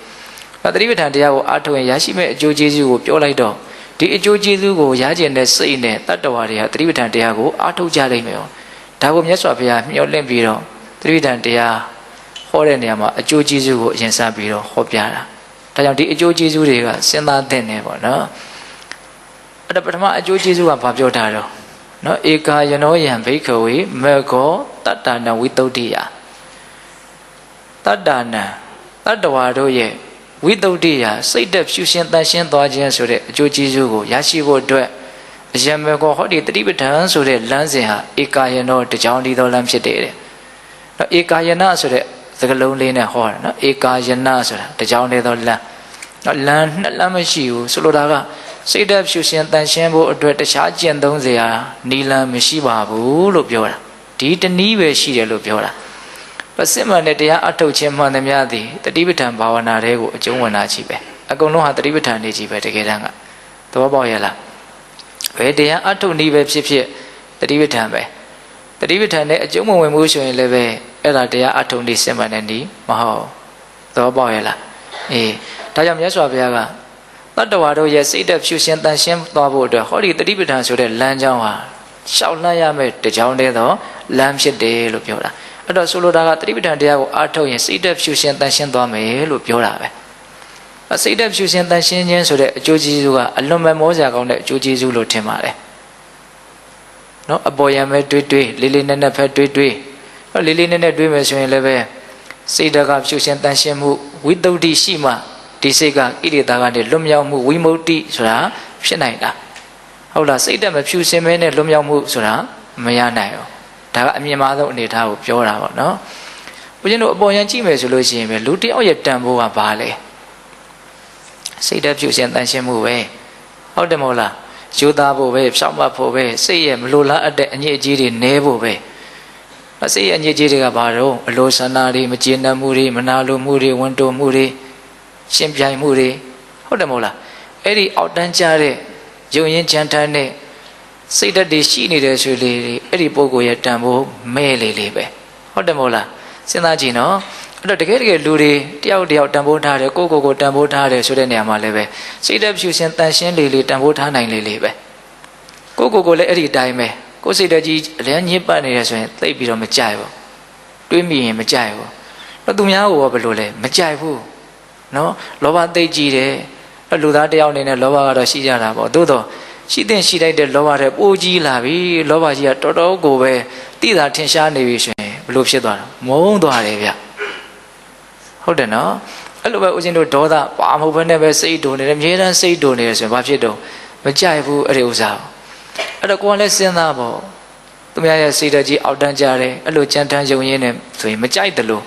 တတိပဋ္ဌာန်တရားကိုအားထုတ်ရင်ရရှိမဲ့အကျိုးကျေးဇူးကိုပြောလိုက်တော့ဒီအကျိုးကျေးဇူးကိုရကျင်တဲ့စိတ်နဲ့တတ္တဝါတွေကတတိပဋ္ဌာန်တရားကိုအားထုတ်ကြလိမ့်မယ်ဒါကိုမြတ်စွာဘုရားမျှော်လင့်ပြီးတော့တတိပဋ္ဌာန်တရားဟောတဲ့နေရာမှာအကျိုးကျေးဇူးကိုအရင်စပြီးတော့ဟောပြတာဒါကြောင့်ဒီအကျိုးကျေးဇူးတွေကစဉ်းစားသင့်တယ်ပေါ့နော်အဲ့ဒါပထမအကျိုးကျေးဇူးကဘာပြောတာတော့နော်ဧကာယနောယံဘိခဝေမေဃောတတ္တနာဝိတုဒ္ဓိယတတ္တနာတတ္တဝါတို့ရဲ့ဝိတုဒ္ဓိယစိတ်သက်ဖြူရှင်တန်ရှင်းသွားခြင်းဆိုတဲ့အကျိုးကျေးဇူးကိုရရှိဖို့အတွက်အယံမေဃောဟောဒီတတိပဋ္ဌာန်ဆိုတဲ့လမ်းစဉ်ဟာဧကာယနောတကြောင်ဒီသောလမ်းဖြစ်တယ်တဲ့နော်ဧကာယနာဆိုတဲ့စကားလုံးလေးနဲ့ဟောတာနော်ဧကာယနာဆိုတာတကြောင်တည်းသောလမ်းနော်လမ်းနှစ်လမ်းမရှိဘူးဆိုလိုတာကစိတ်သက်ဖြူရှင်တန်ရှင်းဖို့အတွက်တခြားကျင့်သုံးစရာနီလမ်းမရှိပါဘူးလို့ပြောတာဒီတနည်းပဲရှိတယ်လို့ပြောတာပစစ်မှန်တဲ့တရားအထုတ်ခြင်းမှန်သမျှသည်တတိပဋ္ဌာန်ဘာဝနာတွေကိုအကျုံးဝင်တာကြီးပဲအကုန်လုံးဟာတတိပဋ္ဌာန်နေကြီးပဲတကယ်တမ်းကသဘောပေါက်ရလားဘယ်တရားအထုတ်နည်းပဲဖြစ်ဖြစ်တတိပဋ္ဌာန်ပဲတတိပဋ္ဌာန်နဲ့အကျုံးမဝင်မှုဆိုရင်လည်းပဲအဲ့ဒါတရားအထုတ်နည်းစစ်မှန်တဲ့နည်းမဟုတ်သဘောပေါက်ရလားအေးဒါကြောင့်မြတ်စွာဘုရားကတတ္တဝါတို့ရဲ့စိတ်သက်ဖြူရှင်တန်ရှင်းသွားဖို့အတွက်ဟောဒီတတိပဋ္ဌာန်ဆိုတဲ့လမ်းကြောင်းဟာရှောက်လှမ်းရမယ့်တကြောင်တည်းသောလမ်းဖြစ်တယ်လို့ပြောတာအဲ့တော့ဆိုလိုတာကတတိပဋ္ဌာန်တရားကိုအားထုတ်ရင်စိတ်သက်ဖြူရှင်တန်ရှင်းသွားမယ်လို့ပြောတာပဲစိတ်သက်ဖြူရှင်တန်ရှင်းခြင်းဆိုတဲ့အကျိုးကျေးဇူးကအလွန်ပဲမောစရာကောင်းတဲ့အကျိုးကျေးဇူးလို့ထင်ပါတယ်နော်အပေါ်ယံပဲတွေးတွေးလေးလေးနက်နက်ပဲတွေးတွေးလေးလေးနက်နက်တွေးမယ်ဆိုရင်လည်းပဲစိတ်ဓာတ်ကဖြူရှင်တန်ရှင်းမှုဝိတ္တုဒ္ဓိရှိမှဒီစိတ်ကဣရိတာကနေလွတ်မြောက်မှုဝိမု ക്തി ဆိုတာဖြစ်နိုင်တာဟုတ်လားစိတ်တက်မဖြူစင်မဲနဲ့လွတ်မြောက်မှုဆိုတာမရနိုင်ဘူးဒါကအမြင်မှားဆုံးအနေအထားကိုပြောတာပေါ့နော်ဘုရင်တို့အပေါ်ယံကြည့်မယ်ဆိုလို့ရှိရင်ပဲလူတယောက်ရဲ့တန်ဖိုးကဘာလဲစိတ်တက်ဖြူစင်တန်ရှင်းမှုပဲဟုတ်တယ်မဟုတ်လားယူသားဖို့ပဲဖြောင့်မတ်ဖို့ပဲစိတ်ရဲ့မလိုလားအပ်တဲ့အညစ်အကြေးတွေနည်းဖို့ပဲစိတ်ရဲ့အညစ်အကြေးတွေကဘာတော့အလိုဆန္ဒတွေမကျေနပ်မှုတွေမနာလိုမှုတွေဝန်တိုမှုတွေရှင်ပြိုင်မှုတွေဟုတ်တယ်မဟုတ်လားအဲ့ဒီအောက်တန်းကြတဲ့ယုံရင်ကြံထမ်းတဲ့စိတ်ဓာတ်တွေရှိနေတယ်ဆိုလေအဲ့ဒီပုဂ္ဂိုလ်ရဲ့တန်ဖိုးမဲလေလေပဲဟုတ်တယ်မဟုတ်လားစဉ်းစားကြည့်နော်အဲ့တော့တကယ်လူတွေတယောက်တယောက်တန်ဖိုးထားတယ်ကိုတန်ဖိုးထားတယ်ဆိုတဲ့နေရာမှာလည်းပဲစိတ်ဓာတ်ဖြူရှင်တန်ရှင်းလေလေတန်ဖိုးထားနိုင်လေလေပဲကိုလည်းအဲ့ဒီအတိုင်းပဲ ကိုယ်စိတ်တကြီးအလဲညစ်ပတ်နေရဆိုရင်သိပ်ပြီးတော့မကြိုက်ဘူးတွေးမိရင်မကြိုက်ဘူးတော့သူများကဘယ်လိုလဲမကြိုက်ဘူးနော်လောဘသိကြီးတယ်လူသားတယောက်အနေနဲ့လောဘကတော့ရှိကြတာပေါ့သို့တော့ရှိတဲ့ရှိလိုက်တဲ့လောဘတွေပိုကြီးလာပြီလောဘကြီးကတော်တော်ကိုပဲတိတာထင်ရှားနေပြီဆိုရင်ဘယ်လိုဖြစ်သွားတာမုန်းသွားတယ်ဗျဟုတ်တယ်နော်အဲ့လိုပဲဦးဇင်းတို့ဒေါသပါမဟုတ်ဘဲနဲ့ပဲစိတ်ဒုံနေတယ်အမြဲတမ်းစိတ်ဒုံနေတယ်ဆိုရင်ဘာဖြစ်တော့မကြိုက်ဘူးအဲ့ဒီဥစ္စာအဲ့တော့ကိုယ်ကလည်းစဉ်းစားပေါ့သူများရဲ့စိတ်ဓာတ်ကြီးအောက်တန်းကြတယ်အဲ့လိုကြမ်းတမ်းယုံရင်းနဲ့ဆိုရင်မကြိုက်တယ်လို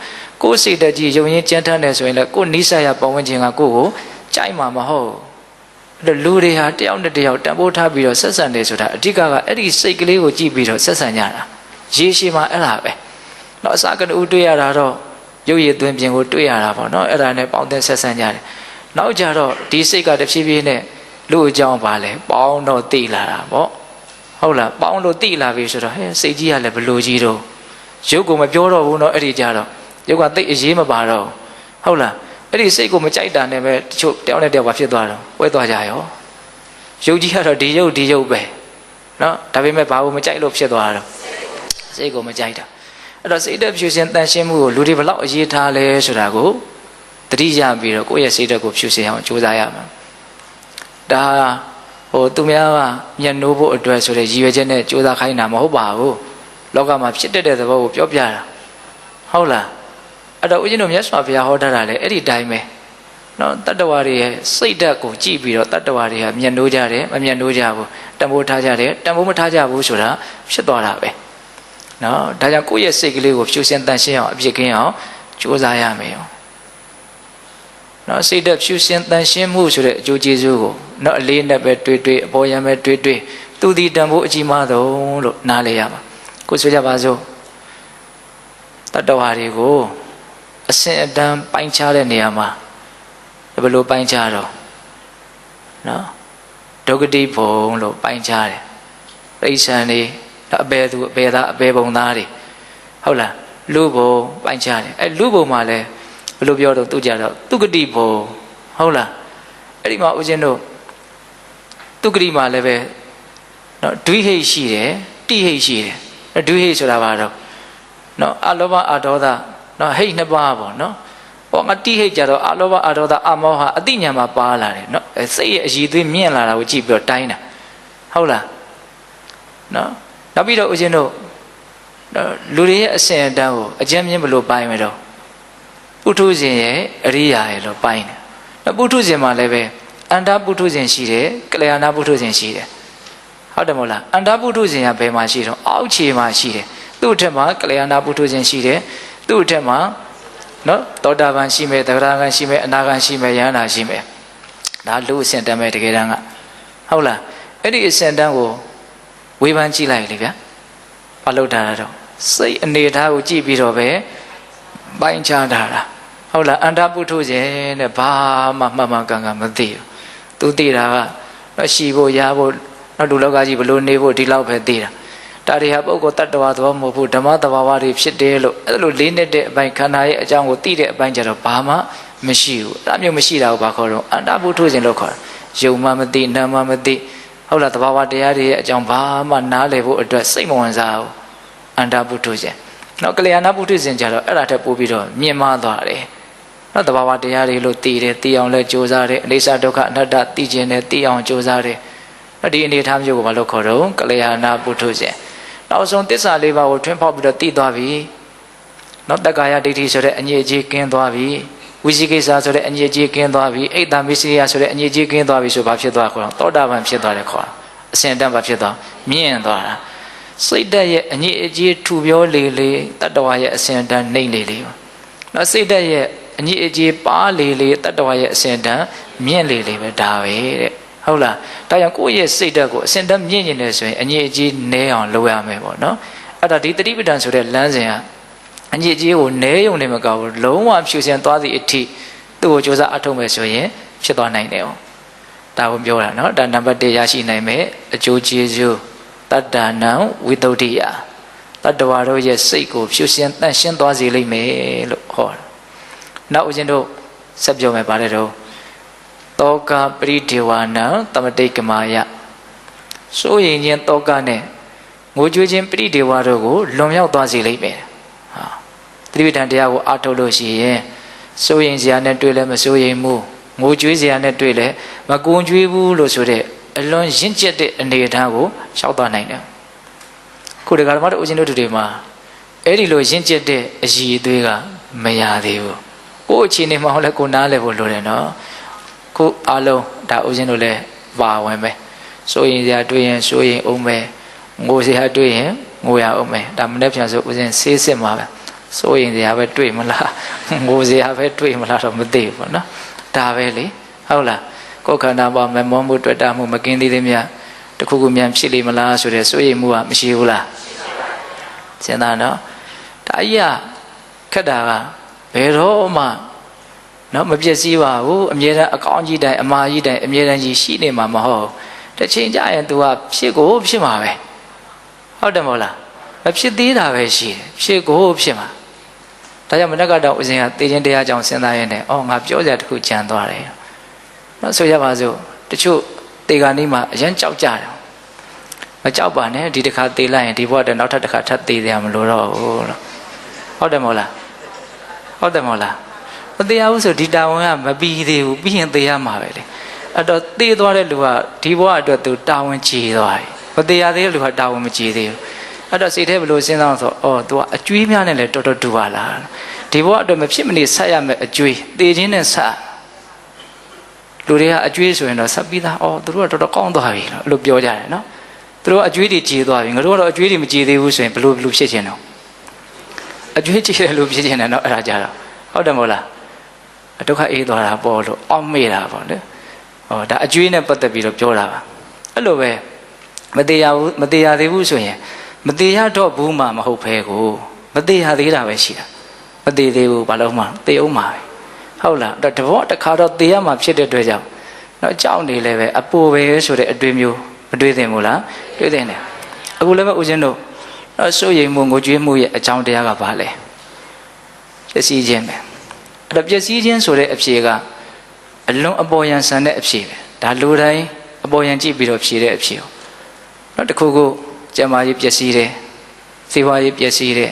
့ကိုယ်စိတ်ဓာတ်ကြီးယုံရင်းကြမ်းတမ်းတယ်ဆိုရင်လည်းကိုယ်နိစ္စရပတ်ဝန်းကျင်ကကိုယ့်ကိုကြိုက်မှာမဟုတ်အဲ့တော့လူတွေဟာတယောက်နဲ့တယောက်တန်ဖိုးထားပြီးတော့ဆက်ဆံတယ်ဆိုတာအဓိကအဲ့ဒီစိတ်ကလေးကိုကြည့်ပြီးတော့ဆက်ဆံကြတာရေရှည်မှာအဲ့ဒါပဲတော့အစကတူတွေ့ရတာတော့ရုပ်ရည်သွင်းပြင်ကိုတွေ့ရတာပေါ့နော်အဲ့ဒါနဲ့ပေါင်းတဲ့ဆက်ဆံကြတယ်နောက်ကြတော့ဒီစိတ်ကတဖြည်းဖြည်းနဲ့လူအကြောင်းပါလဲပေါင်းတော့သိလာတာပေါ့ဟုတ်လားပေါင်းလို့သိလာပြီဆိုတော့ဟဲ့စိတ်ကြီးကလည်းဘလို့ကြီးတော့ရုပ်ကိုမပြောတော့ဘူးနော်အဲ့ဒီကြတော့ရုပ်ကသိအရေးမပါတော့ဟုတ်လားအဲ့ဒီစိတ်ကိုမကြိုက်တာနဲ့ပဲတချို့တယောက်နဲ့တယောက်ပါဖြစ်သွားတော့ဝဲသွားကြရောရုပ်ကြီးကတော့ဒီရုပ်ပဲနော်ဒါပေမဲ့ဘာလို့မကြိုက်လို့ဖြစ်သွားတော့စိတ်ကိုမကြိုက်တာအဲ့တော့စိတ်ဓာတ်ဖြူစင်တန်ရှင်းမှုကိုလူတွေဘလောက်အရေးထားလဲဆိုတာကိုသတိရပြီးတော့ကိုယ့်ရဲ့စိတ်ဓာတ်ကိုဖြူစင်အောင်ကြိုးစားရမှာဒါသူများကမျက်နှိုးဖို့အတွက်ဆိုတဲ့ရည်ရွယ်ချက်နဲ့ကြိုးစားခိုင်းတာမဟုတ်ပါဘူးလောကမှာဖြစ်တတ်တဲ့သဘောကိုပြောပြတာဟုတ်လားအဲ့တော့ဦးဇင်းတို့မြတ်စွာဘုရားဟောထားတာလေအဲ့ဒီတိုင်းပဲနော်တတ္တဝါတွေရဲ့စိတ်ဓာတ်ကိုကြည့်ပြီးတော့တတ္တဝါတွေဟာမျက်နှိုးကြတယ်မမျက်နှိုးကြဘူးတန်ဖိုးထားကြတယ်တန်ဖိုးမထားကြဘူးဆိုတာဖြစ်သွားတာပဲနော်ဒါကြောင့်ကိုယ့်ရဲ့စိတ်ကလေးကိုဖြူစင်တန်ရှင်းအောင်အပြည့်ကင်းအောင်ကြိုးစားရမယ်ရောနော်စိတ်ဓာတ်ဖြူစင်တန်ရှင်းမှုဆိုတဲ့အကျိုးကျေးဇူးကိုနော်အလေးနဲ့ပဲတွေးအပေါ်ရံပဲတွေးသူဒီတန်ဖိုးအကြီးမားဆုံးလို့နားလည်ရမှာကိုဆိုကြပါစို့တတ္တဝါတွေကိုအစင်အတန်းပိုင်းခြားတဲ့နေရာမှာဘယ်လိုပိုင်းခြားတော့နော်ဒုက္ခတိဘုံလို့ပိုင်းခြားတယ်ပိဋ္ဌာန်တွေအပေသူအပေသားအပေဘုံသားတွေဟုတ်လားလူဘုံပိုင်းခြားတယ်အဲလူဘုံမှာလဲဘယ်လိုပြောတော့သူကြတော့ဒုက္ခတိဘုံဟုတ်လားအဲ့ဒီမှာဦးဇင်းတို့ဒုက္ခတိမှာလည်းပဲနော်ဒွိဟိတ်ရှိတယ်တိဟိတ်ရှိတယ်ဒွိဟိတ်ဆိုတာဘာတော့နော်အလောဘအဒေါသနော်ဟိတ်နှစ်ပါးပေါ့နော်ဟောငါတိဟိတ်ကြတော့အလောဘအဒေါသအမောဟအတိညာမှာပါလာတယ်နော်စိတ်ရဲ့အရည်သွေးမြင့်လာတာကိုကြည့်ပြီးတော့တိုင်းတာဟုတ်လားနော်နောက်ပြီးတော့ဦးဇင်းတို့လူတွေရဲ့အစဉ်အတန်းကိုအကျဉ်းမြင့်ဘလို့ပိုင်းမယ်တော့ပုထုဇဉ်ရဲ့အရိယာရဲ့လို့ပိုင်းတယ်နော်ပုထုဇဉ်မှာလည်းပဲအန္တပုထုဇဉ်ရှိတယ်ကလျာဏပုထုဇဉ်ရှိတယ်ဟုတ်တယ်မဟုတ်လားအန္တပုထုဇဉ်ကဘယ်မှာရှိတော့အောက်ခြေမှာရှိတယ်သူ့အထက်မှာကလျာဏပုထုဇဉ်ရှိတယ်သူ့အထက်မှာနော်သောတာပန်ရှိမယ်သဂရဂံရှိမယ်အနာဂံရှိမယ်ယန္တာရှိမယ်ဒါလူအစဉ်တန်းပဲတကယ်တမ်းကဟုတ်လားအဲ့ဒီအစဉ်တန်းကိုဝေဖန်ကြည့်လိုက်လေဗျာဘာလို့ထားတာတော့စိတ်အနေထားကိုကြည့်ပြီးတော့ပဲပိုင်းခြားထားတာဟုတ်လားအန္တပုထုဇဉ်တဲ့ဘာမှမှန်မှန်ကန်ကန်မသိဘူးသူသိတာကရှိဖို့ရဖို့နောက်လူလောကကြီးဘလို့နေဖို့ဒီလောက်ပဲသိတာဒါတွေဟာပုဂ္ဂိုလ်တ attva သဘောမဟုတ်ဘူးဓမ္မသဘာဝတွေဖြစ်တယ်လို့အဲ့လိုလေးနဲ့တဲ့အပိုင်းခန္ဓာရဲ့အကြောင်းကိုသိတဲ့အပိုင်းကျတော့ဘာမှမရှိဘူးအဲ့မျိုးမရှိတာကိုဘာခေါ်တော့အန္တပုထုဇဉ်လို့ခေါ်တာယုံမှမသိနာမှမသိဟုတ်လားသဘာဝတရားတွေရဲ့အကြောင်းဘာမှနားလည်ဖို့အတွက်စိတ်မဝင်စားဘူးအန္တပုထုဇဉ်နောက်ကလျာဏပုထုဇဉ်ကျတော့အဲ့ဒါထက်ပိုပြီးတော့မြင့်မားသွားတယ်နော်သဘာဝတရားတွေလို့သိတယ်သိအောင်လဲကြိုးစားတယ်အနိစ္စဒုက္ခအနတ္တသိခြင်းနဲ့သိအောင်ကြိုးစားတယ်ဒီအနေထားမျိုးကိုဘာလို့ခေါ်တော့ကလျာဏပုထုဇဉ်နောက်ဆုံးသစ္စာလေးပါးကိုထွန်းဖောက်ပြီးတော့သိသွားပြီနော်တက္ကာယဒိဋ္ဌိဆိုတဲ့အညစ်အကြေးကင်းသွားပြီဝိသိကိစ္စဆိုတဲ့အညစ်အကြေးကင်းသွားပြီအိတ်တံမစ္စရိယဆိုတဲ့အညစ်အကြေးကင်းသွားပြီဆိုဘာဖြစ်သွားခေါ်တော့သောတာပန်ဖြစ်သွားတယ်ခေါ်တာအစဉ်တန်းဘာဖြစ်သွားမြင့်သွားတာစိတ်ဓာတ်ရဲ့အညစ်အကြေးထူပြောလေလေတတ္တဝါရဲ့အစဉ်တန်းနှိမ့်လေလေနော်စိတ်ဓာတ်ရဲ့အညစ်အကြေးပါလေလေတတ္တဝါရဲ့အစဉ်တန်းမြင့်လေလေပဲဒါပဲတဲ့ဟုတ်လားဒါကြောင့်ကိုယ့်ရဲ့စိတ်ဓာတ်ကိုအစဉ်တန်းမြင့်နေတယ်ဆိုရင်အညစ်အကြေးနည်းအောင်လုပ်ရမယ်ပေါ့နော်အဲ့ဒါဒီတတိပဋ္ဌာန်ဆိုတဲ့လမ်းစဉ်ကအညစ်အကြေးကိုနည်းယုံနေမကောဘူးလုံးဝဖြူစင်သွားသည့်အထိသူ့ကိုကြိုးစားအထောက်မယ်ဆိုရင်ဖြစ်သွားနိုင်တယ်哦ဒါကိုပြောတာနော်ဒါနံပါတ်1ရရှိနိုင်မယ်အကျိုးကျေးဇူးတတ္တနံဝိတ္တုဒ္ဓိယတတ္တဝါတို့ရဲ့စိတ်ကိုဖြူစင်တန့်ရှင်းသွားစေလိမ့်မယ်လို့ဟောတာနောက်ဦးဇင်းတို့ဆက်ပြောမယ်ပါတယ်တော့တောကပရိဒေဝနံတမတိကမာယစိုးရင်ချင်းတောကနဲ့ ငိုကြွေးခြင်းပရိဒေဝတို့ကိုလွန်မြောက်သွားစေလိမ့်မယ်ဟာသတိပဋ္ဌာန်တရားကိုအားထုတ်လို့ရှိရင်စိုးရင်စရာနဲ့တွေ့လဲမစိုးရင်မှုငိုကြွေးစရာနဲ့တွေ့လဲမကွန်ကြွေးဘူးလို့ဆိုတဲ့အလွန်ရင့်ကျက်တဲ့အနေအထားကိုရှောက်သွားနိုင်တယ်ခုဒီကရမတို့ဦးဇင်းတို့တွေမှာအဲ့ဒီလိုရင့်ကျက်တဲ့အရည်အသွေးကမရသေးဘူးကိုယ့်အခြေအနေမှာဟောလဲကိုနားလဲဖို့လိုတယ်နော်ခုအားလုံးဒါဦးဇင်းတို့လည်းပါဝင်ပဲစိုးရင်စရာတွေ့ရင်စိုးရင်အောင်မယ်ငိုစရာတွေ့ရင်ငိုရအောင်မယ်ဒါမနေ့ပြန်ဆိုဦးဇင်းဆေးစစ်မှာပဲစိုးရင်စရာပဲတွေ့မလားငိုစရာပဲတွေ့မလားတော့မသိဘူးပေါ့နော်ဒါပဲလေဟုတ်လားကိုယ်ခန္ဓာပေါ်မမောမှုတွေ့တာမှုမကင်းသေးသေးမြတ်တခုခုမြန်ဖြစ်လိမ့်မလားဆိုတဲ့စိုးရိမ်မှုကမရှိဘူးလားစဉ်းစားနော်ဒါကြီးကခက်တာကဘယ်တော့မှနော်မပြည့်စည်ပါဘူးအမြဲတမ်းအကောင်းကြီးတိုင်းအမာကြီးတိုင်းအမြဲတမ်းကြီးရှိနေမှာမဟုတ်တစ်ချိန်ကျရင် तू ကဖြစ်ကိုဖြစ်မှာပဲဟုတ်တယ်မဟုတ်လားမဖြစ်သေးတာပဲရှိတယ်ဖြစ်ကိုဖြစ်မှာဒါကြောင့်မနက်ကတော့ဦးဇင်းကသေခြင်းတရားကြောင့်စဉ်းစားရင်းနဲ့အော်ငါပြောစရာတခုကြံသွားတယ်နော်ဆိုရပါစို့တချို့သေခါနေ့မှာအရင်ကြောက်ကြတယ်မကြောက်ပါနဲ့ဒီတစ်ခါသေလိုက်ရင်ဒီဘဝတည်းနောက်ထပ်တစ်ခါထပ်သေရမလို့တော့ဘူးလို့ဟုတ်တယ်မဟုတ်လားဟုတ်တယ်မဟုတ်လားမသေရဘူးဆိုဒီတာဝန်ကမပြီးသေးဘူးပြီးရင်သေရမှာပဲလေအဲ့တော့သေသွားတဲ့လူကဒီဘဝအတွက်သူတာဝန်ကြီးသွားပြီမသေရသေးတဲ့လူကတာဝန်မကြီးသေးဘူးအဲ့တော့စိတ်ထဲဘယ်လိုစဉ်းစားဆိုအော် तू ကအကျွေးများနဲ့လည်းတော်တော်တူပါလားဒီဘဝအတွက်မဖြစ်မနေဆက်ရမယ်အကျွေးသေခြင်းနဲ့ဆက်လူတွေကအကျွေးဆိုရင်တော့ဆက်ပြီးသားအော်သူတို့ကတော်တော်ကောင်းသွားပြီလို့ပြောကြတယ်နော်သူတို့အကျွေးတွေကြီးသွားပြီငါတို့ကတော့အကျွေးတွေမကြီးသေးဘူးဆိုရင်ဘယ်လိုဖြစ်ချင်တော့အကျွေးကြီးတယ်လို့ဖြစ်ချင်တယ်နော်အဲ့ဒါကြတော့ဟုတ်တယ်မဟုတ်လားဒုက္ခအေးသွားတာပေါ့လို့အောက်မေ့တာပေါ့လေဟောဒါအကျွေးနဲ့ပတ်သက်ပြီးတော့ပြောတာပါအဲ့လိုပဲမသေးရဘူးမသေးရသေးဘူးဆိုရင်မသေးရတော့ဘူးမှမဟုတ်ဘဲကိုမသေးရသေးတာပဲရှိတာမသေးသေးဘူးဘာလို့မှသေအောင်မှာပဲဟုတ်လားတဘောတစ်ခါတော့သေရမှာဖြစ်တဲ့အတွက်ကြောင့်တော့ကြောက်နေလဲပဲအပူပဲဆိုတဲ့အတွေ့မျိုးမတွေ့သင့်ဘူးလားတွေ့သင့်တယ်အခုလည်းပဲဦးဇင်းတို့တော့စိုးရိမ်မှုငိုကြွေးမှုရဲ့အကြောင်းတရားကဘာလဲပျက်စီးခြင်းပဲအဲ့တော့ပျက်စီးခြင်းဆိုတဲ့အဖြေကအလွန်အပေါ်ယံဆန်တဲ့အဖြေပဲဒါလူတိုင်းအပေါ်ယံကြည့်ပြီးတော့ဖြေတဲ့အဖြေတော့တခုခုကျမကြီးပျက်စီးတယ်စေဝါကြီးပျက်စီးတယ်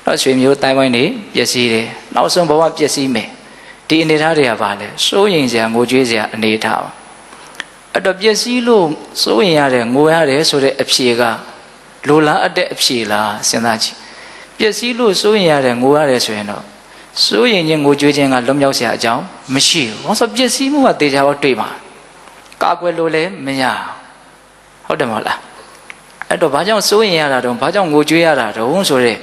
တော့ဆွေမျိုးတိုင်းဝိုင်းနေပျက်စီးတယ်နောက်ဆုံးဘဝပျက်စီးမယ်ဒီအနေထားတွေကဘာလဲစိုးရင်စရာငိုကြွေးစရာအနေထားပါအဲ့တော့ပျက်စီးလို့စိုးရင်ရတယ်ငိုရတယ်ဆိုတဲ့အဖြေကလိုလားအပ်တဲ့အဖြေလားစဉ်းစားကြည့်ပျက်စီးလို့စိုးရင်ရတယ်ငိုရတယ်ဆိုရင်တော့စိုးရင်ချင်းငိုကြွေးခြင်းကလွတ်မြောက်စရာအကြောင်းမရှိဘူးဘာလို့ပျက်စီးမှုကတေချာတော့တွေ့မှာကာကွယ်လို့လည်းမရဟုတ်တယ်မဟုတ်လားအဲ့တော့ဘာကြောင့်စိုးရင်ရတာတုံးဘာကြောင့်ငိုကြွေးရတာတုံးဆိုတဲ့